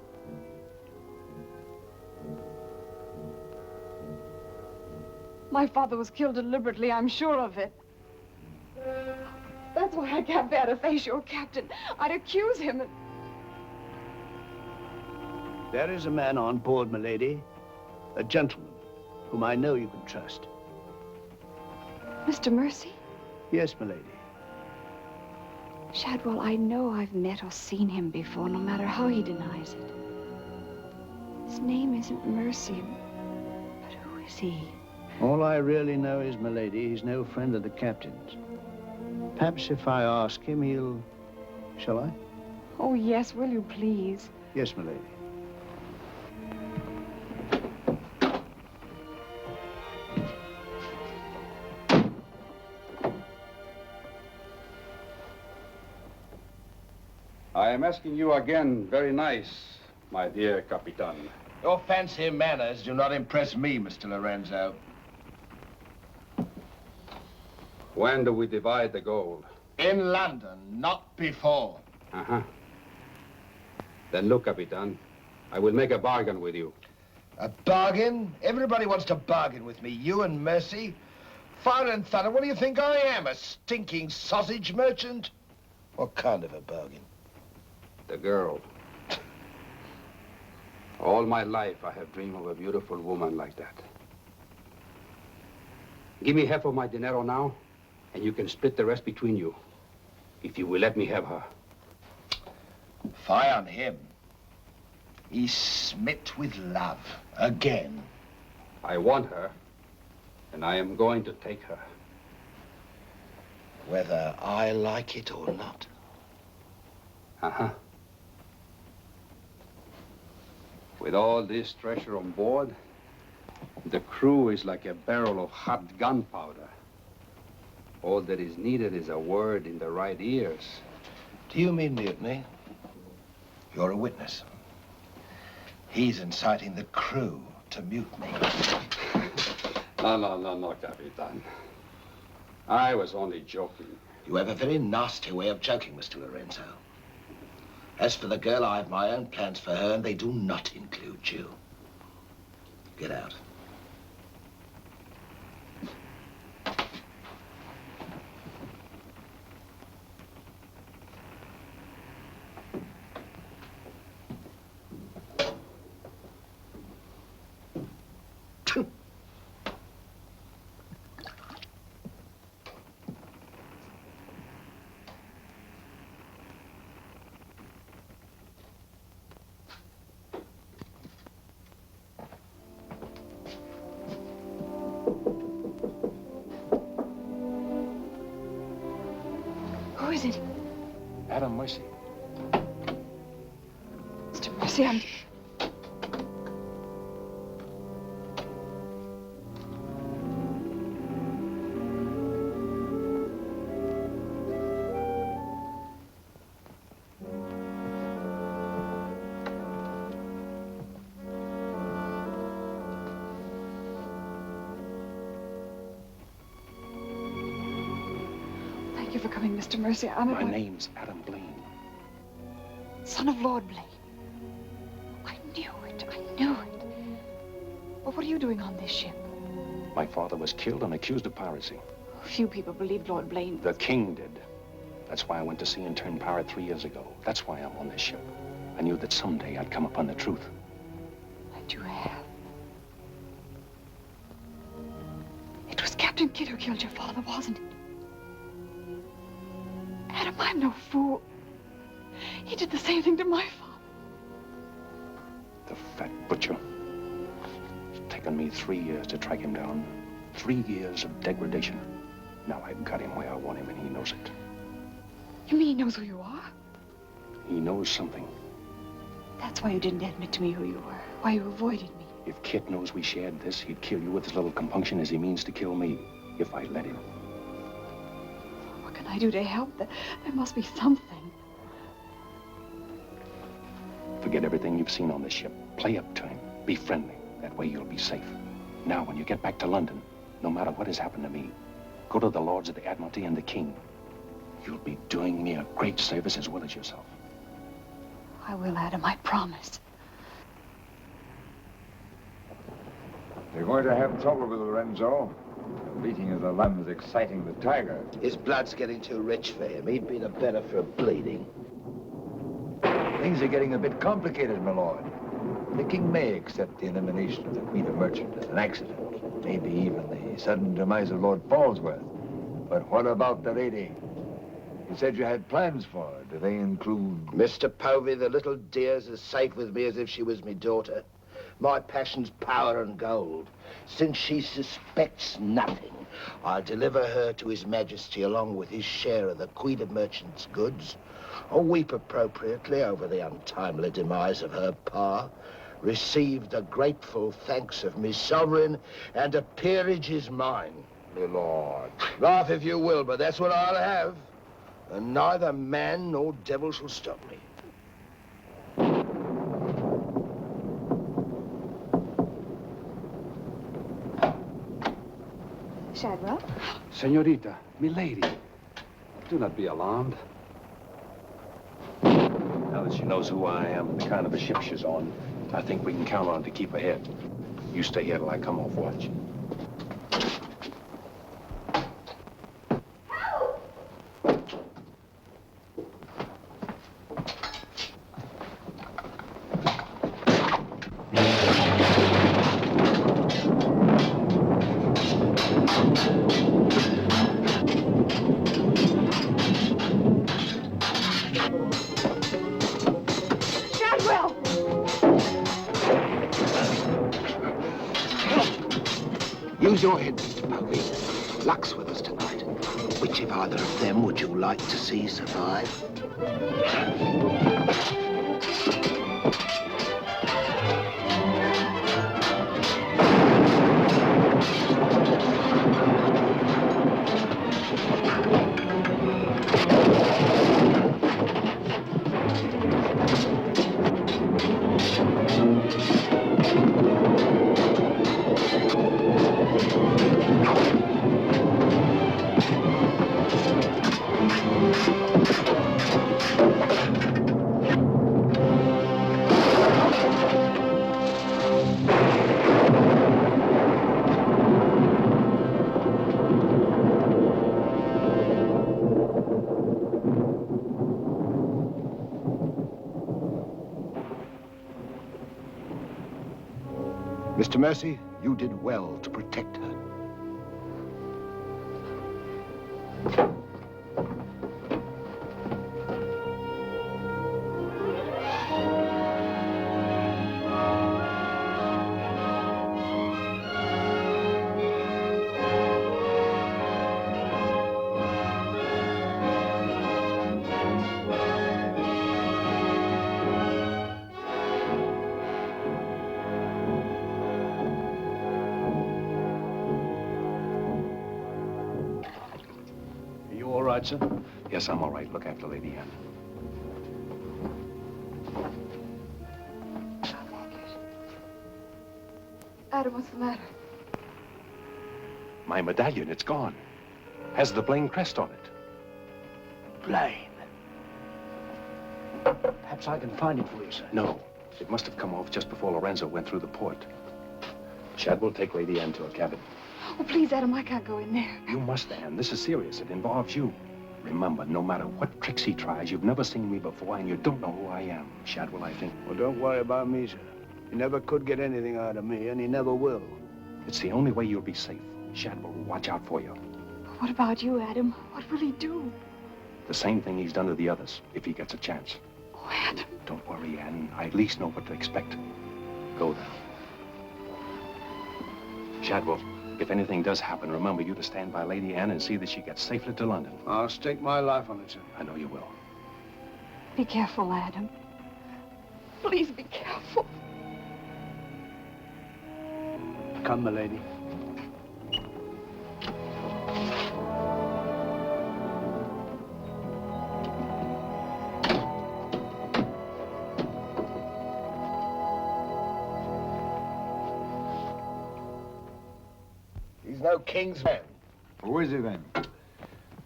My father was killed deliberately, I'm sure of it. That's why I can't bear to face your captain. I'd accuse him. There is a man on board, milady. A gentleman whom I know you can trust. Mr. Mercy? Yes, milady. Shadwell, I know I've met or seen him before, no matter how he denies it. His name isn't Mercy, but who is he? All I really know is, milady, he's no friend of the captain's. Perhaps if I ask him, he'll... Shall I? Oh, yes, will you please? Yes, milady. I am asking you again, very nice, my dear Capitan. Your fancy manners do not impress me, Mr. Lorenzo. When do we divide the gold? In London, not before. Uh-huh. Then look, Capitan, I will make a bargain with you. A bargain? Everybody wants to bargain with me. You and Mercy. Fire and thunder, what do you think I am? A stinking sausage merchant? What kind of a bargain? The girl. All my life, I have dreamed of a beautiful woman like that. Give me half of my dinero now, and you can split the rest between you, if you will let me have her. Fie on him. He's smit with love, again. I want her, and I am going to take her. Whether I like it or not. Uh-huh. With all this treasure on board, The crew is like a barrel of hot gunpowder. All that is needed is a word in the right ears. Do you mean mutiny? You're a witness. He's inciting the crew to mutiny. No, Capitan. I was only joking. You have a very nasty way of joking, Mr. Lorenzo. As for the girl, I have my own plans for her, and they do not include you. Get out. Who is it? Adam Mercy. Mr. Mercy, I'm... Thank you for coming, Mr. Mercy. My name's Adam Blaine. Son of Lord Blaine. I knew it. I knew it. But what are you doing on this ship? My father was killed and accused of piracy. Few people believed Lord Blaine. The king did. That's why I went to sea and turned pirate 3 years ago. That's why I'm on this ship. I knew that someday I'd come upon the truth. And you have. It was Captain Kidd who killed your father, wasn't it? Adam, I'm no fool. He did the same thing to my father. The fat butcher. It's taken me 3 years to track him down. 3 years of degradation. Now I've got him where I want him, and he knows it. You mean he knows who you are? He knows something. That's why you didn't admit to me who you were. Why you avoided me. If Kit knows we shared this, he'd kill you with as little compunction as he means to kill me, if I let him. What can I do to help? There must be something. Forget everything you've seen on this ship. Play up to him. Be friendly. That way you'll be safe. Now, when you get back to London, no matter what has happened to me, go to the Lords of the Admiralty and the King. You'll be doing me a great service as well as yourself. I will, Adam, I promise. You're going to have trouble with Lorenzo. The beating of the lamb's exciting the tiger. His blood's getting too rich for him. He'd be the better for bleeding. Things are getting a bit complicated, my lord. The king may accept the elimination of the Queen of Merchant as an accident. Maybe even the sudden demise of Lord Falsworth. But what about the lady? You said you had plans for her. Do they include... Mr. Povey, the little dear's as safe with me as if she was me daughter. My passion's power and gold. Since she suspects nothing, I'll deliver her to His Majesty along with his share of the Queen of Merchant's goods. I'll weep appropriately over the untimely demise of her pa, receive the grateful thanks of me sovereign, and a peerage is mine. My lord. Laugh if you will, but that's what I'll have. And neither man nor devil shall stop me. Shadwell? Senorita, milady, do not be alarmed. Now that she knows who I am, the kind of a ship she's on, I think we can count on her to keep ahead. You stay here till I come off watch. Use your head, Mr. Povey. Luck's with us tonight. Which of either of them would you like to see survive? Mr. Mercy, you did well to protect her. Sir? Yes, I'm all right. Look after Lady Anne. Adam, what's the matter? My medallion, it's gone. Has the Blaine crest on it. Blaine. Perhaps I can find it for you, sir. No, it must have come off just before Lorenzo went through the port. Shadwell, take Lady Anne to her cabin. Oh, please, Adam, I can't go in there. You must, Anne. This is serious. It involves you. Remember, no matter what tricks he tries, you've never seen me before, and you don't know who I am. Shadwell, I think. Well, don't worry about me, sir. He never could get anything out of me, and he never will. It's the only way you'll be safe. Shadwell will watch out for you. What about you, Adam? What will he do? The same thing he's done to the others, if he gets a chance. Oh, Adam. Don't worry, Anne. I at least know what to expect. Go then. Shadwell, if anything does happen, remember you to stand by Lady Anne and see that she gets safely to London. I'll stake my life on it, sir. I know you will. Be careful, Adam. Please be careful. Come, my lady. He's no king's man. Who is he then?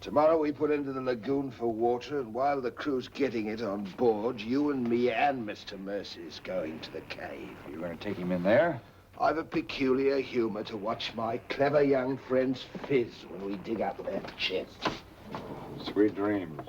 Tomorrow we put into the lagoon for water, and while the crew's getting it on board, you and me and Mr. Mercy's going to the cave. You're going to take him in there? I've a peculiar humor to watch my clever young friends fizz when we dig up their chests. Sweet dreams.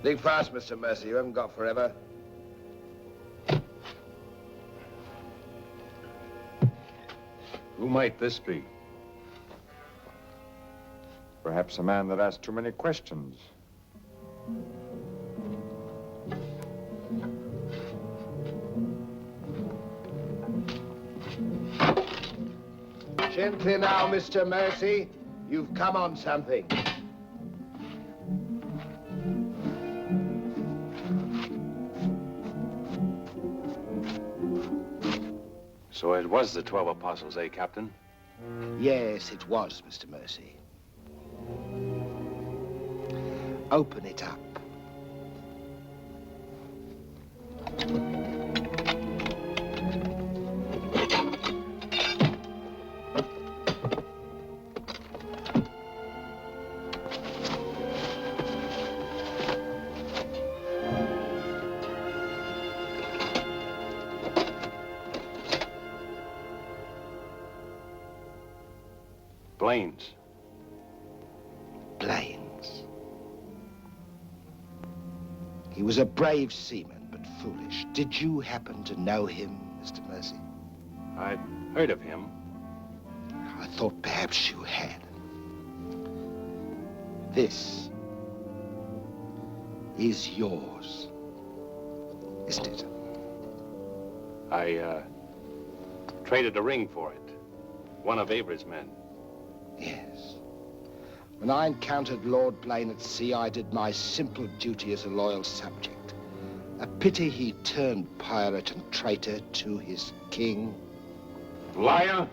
Dig fast, Mr. Mercy. You haven't got forever. Who might this be? Perhaps a man that asked too many questions. Gently now, Mr. Mercy. You've come on something. So it was the 12 apostles, eh, Captain? Yes, it was, Mr. Mercy. Open it up. Blaine's. Blaine's. He was a brave seaman, but foolish. Did you happen to know him, Mr. Mercy? I'd heard of him. I thought perhaps you had. This is yours, isn't it? I, traded a ring for it. One of Avery's men. Yes. When I encountered Lord Blaine at sea, I did my simple duty as a loyal subject. A pity he turned pirate and traitor to his king. Liar!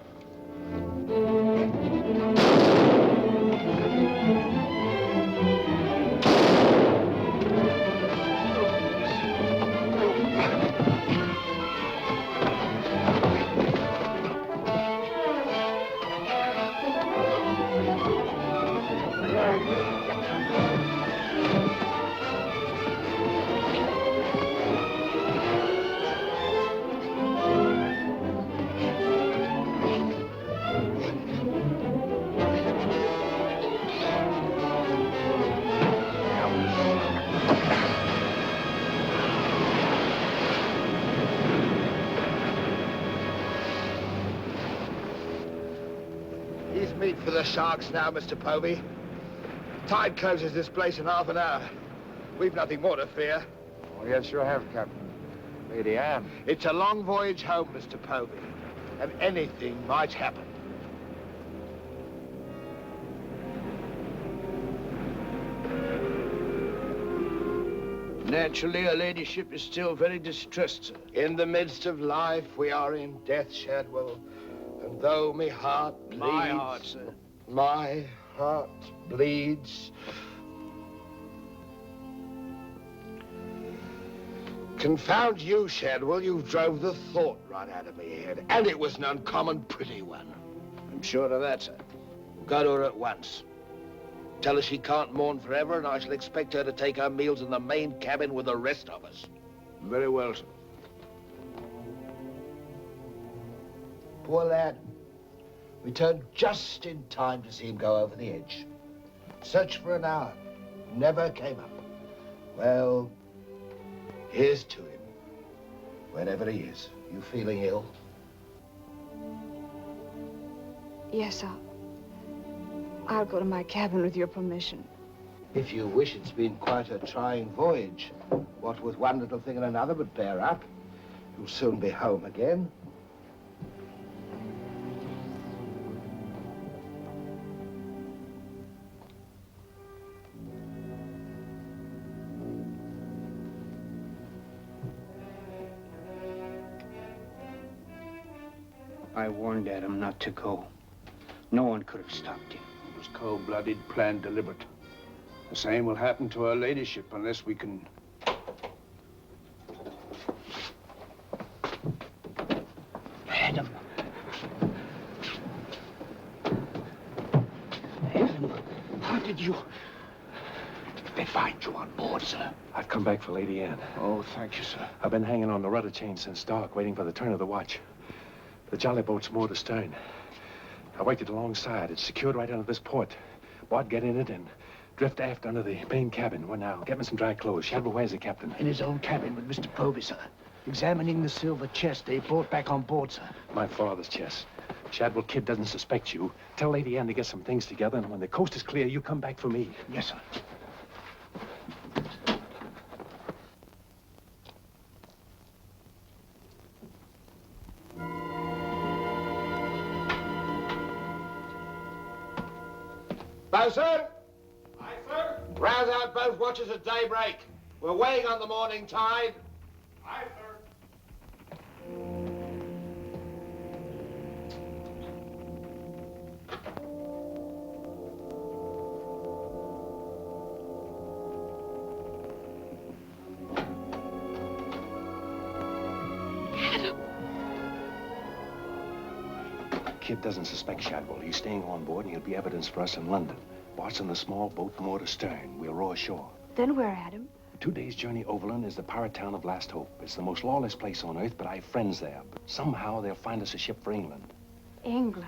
Meat for the sharks now, Mr. Povey. Tide closes this place in half an hour. We've nothing more to fear. Oh, yes, you have, Captain. Lady Anne. It's a long voyage home, Mr. Povey, and anything might happen. Naturally, her ladyship is still very distressed, sir. In the midst of life, we are in death, Shadwell. And though my heart bleeds... My heart, sir. My heart bleeds. Confound you, Shadwell. You drove the thought right out of me head. And it was an uncommon pretty one. I'm sure of that, sir. Go to her at once. Tell her she can't mourn forever, and I shall expect her to take her meals in the main cabin with the rest of us. Very well, sir. Poor lad. We turned just in time to see him go over the edge. Searched for an hour. Never came up. Well, here's to him. Wherever he is. You feeling ill? Yes, I'll go to my cabin with your permission. If you wish, it's been quite a trying voyage. What with one little thing and another, but bear up. You'll soon be home again. I warned Adam not to go. No one could have stopped him. It was cold-blooded, planned, deliberate. The same will happen to her ladyship unless we can... Adam. Adam, how did you... They find you on board, sir. I've come back for Lady Anne. Oh, thank you, sir. I've been hanging on the rudder chain since dark, waiting for the turn of the watch. The jolly boat's moored astern. I waited alongside. It's secured right under this port. Bart, get in it and drift aft under the main cabin. Well, now, get me some dry clothes. Shadwell, where's the captain? In his own cabin with Mr. Povey, sir. Examining the silver chest they brought back on board, sir. My father's chest. Shadwell Kid doesn't suspect you. Tell Lady Anne to get some things together, and when the coast is clear, you come back for me. Yes, sir. Bosun! Aye, sir? Rouse out both watches at daybreak. We're weighing on the morning tide. Aye, sir. Kid doesn't suspect Shadwell. He's staying on board, and he'll be evidence for us in London. Bart's in the small boat moored astern. We'll row ashore. Then where, Adam? 2 days' journey overland is the pirate town of Last Hope. It's the most lawless place on earth, but I have friends there. But somehow they'll find us a ship for England. England.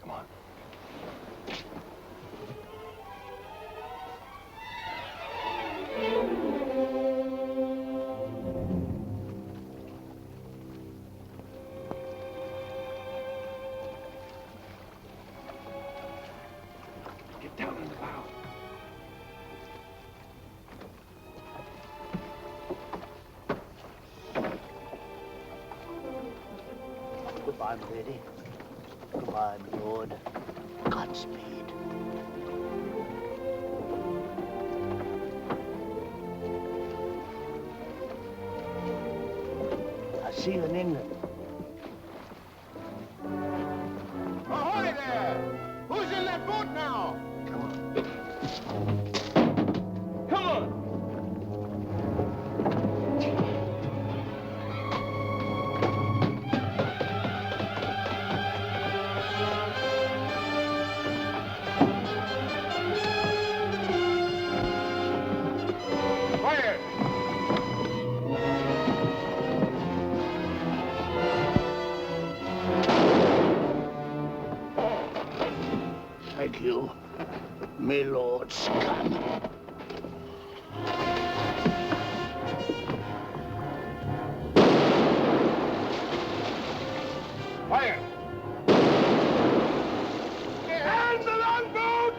Come on. Goodbye, my lady. Goodbye, my lord. Godspeed. I'll see you in England. Ahoy there! Who's in that boat now? Come on. Come on! Fire! Thank you, my lord Scott. Fire! And the longboat!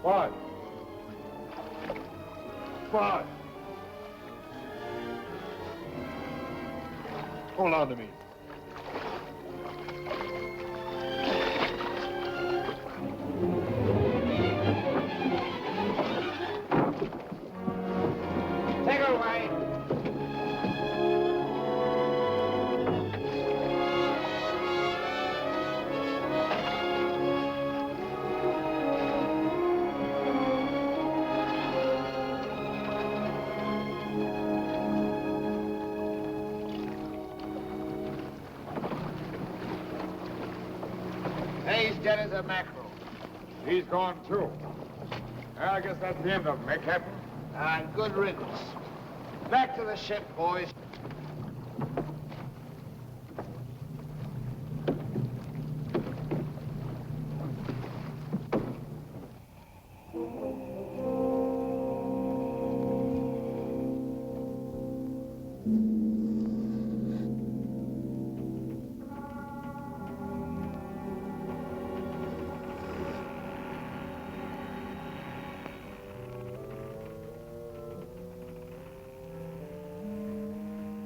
What? What? Hold on to me. Take her away. He's dead as a mackerel. He's gone too. I guess that's the end of him, eh, Captain? And good riddance. Back to the ship, boys.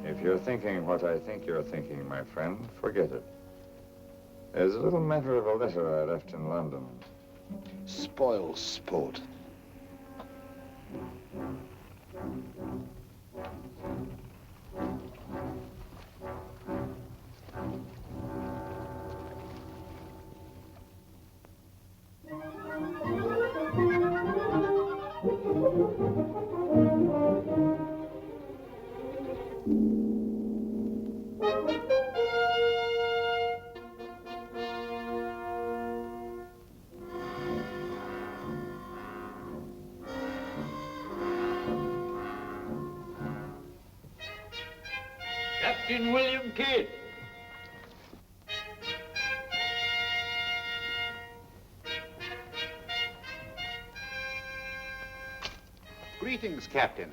If you're thinking what I think you're thinking, my friend, forget it. There's a little matter of a letter I left in London. Spoil sport. Captain William Kidd. Greetings, Captain.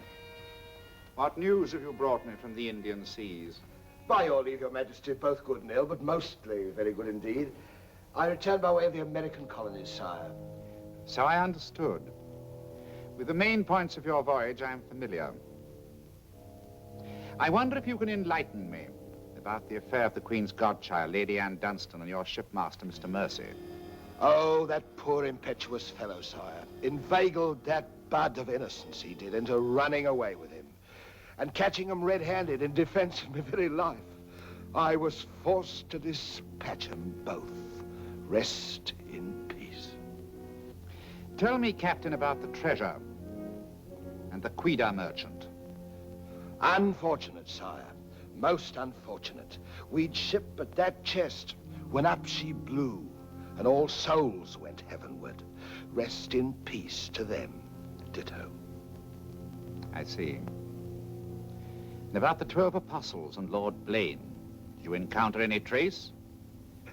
What news have you brought me from the Indian seas? By your leave, Your Majesty, both good and ill, but mostly very good indeed. I returned by way of the American colonies, sire. So I understood. With the main points of your voyage, I am familiar. I wonder if you can enlighten me about the affair of the Queen's godchild, Lady Anne Dunstan, and your shipmaster, Mr. Mercy. Oh, that poor impetuous fellow, sire. Inveigled that bud of innocence he did into running away with him and catching him red-handed in defense of my very life. I was forced to dispatch them both. Rest in peace. Tell me, Captain, about the treasure and the Quida merchant. Unfortunate, sire. Most unfortunate. We'd ship but that chest when up she blew, and all souls went heavenward. Rest in peace to them. Ditto. I see. And about the 12 apostles and Lord Blaine, did you encounter any trace?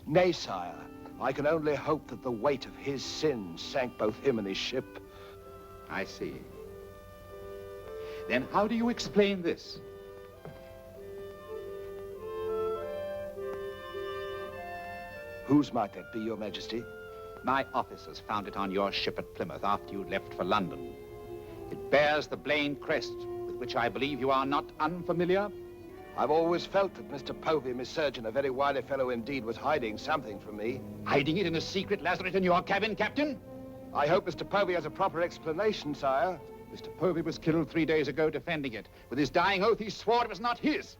Nay, sire. I can only hope that the weight of his sins sank both him and his ship. I see. Then how do you explain this? Whose might that be, Your Majesty? My officers found it on your ship at Plymouth after you left for London. It bears the Blaine crest, with which I believe you are not unfamiliar. I've always felt that Mr. Povey, Miss Surgeon, a very wily fellow indeed, was hiding something from me. Hiding it in a secret lazaret in your cabin, Captain? I hope Mr. Povey has a proper explanation, sire. Mr. Povey was killed 3 days ago defending it. With his dying oath, he swore it was not his.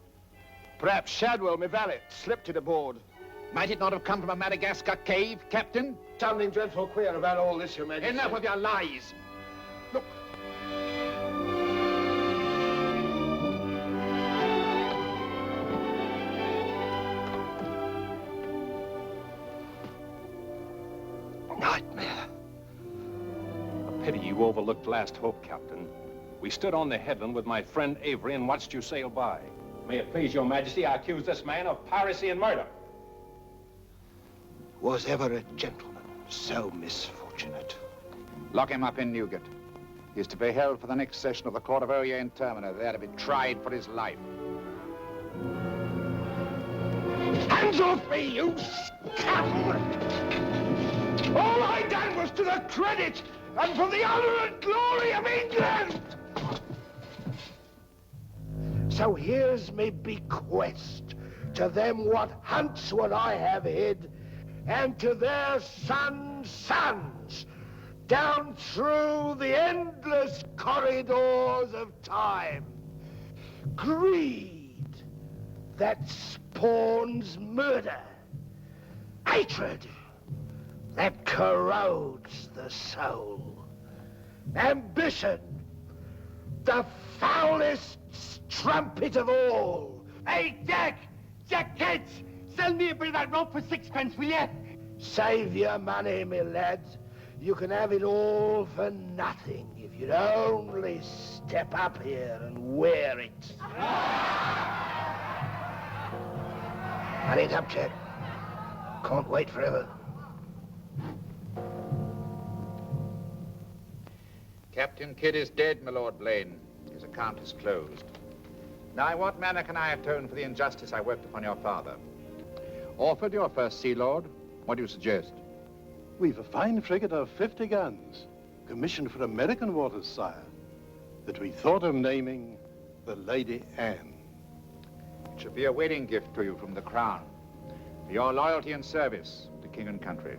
Perhaps Shadwell, my valet, slipped it aboard. Might it not have come from a Madagascar cave, Captain? Something dreadful queer about all this, Your Majesty. Enough of your lies. Look. Nightmare. A pity you overlooked last hope, Captain. We stood on the headland with my friend Avery and watched you sail by. May it please your majesty, I accuse this man of piracy and murder. Was ever a gentleman so misfortunate? Lock him up in Newgate. He is to be held for the next session of the Court of Oyer in Termina, there to be tried for his life. Hands off me, you scoundrel! All I done was to the credit and for the honor and glory of England! So here's me bequest to them what hunts what I have hid, and to their sons' sons, down through the endless corridors of time. Greed that spawns murder. Hatred that corrodes the soul. Ambition, the foulest strumpet of all. Hey, Jack! Jack Ketch! Sell me a bit of that rope for 6 pence, will you? Save your money, my lads. You can have it all for nothing if you'd only step up here and wear it. Hurry it up, Jack. Can't wait forever. Captain Kidd is dead, my Lord Blaine. His account is closed. Now, in what manner can I atone for the injustice I worked upon your father? Orford, your first Sea Lord, what do you suggest? We've a fine frigate of 50 guns, commissioned for American waters, sire, that we thought of naming the Lady Anne. It should be a wedding gift to you from the Crown, for your loyalty and service to king and country.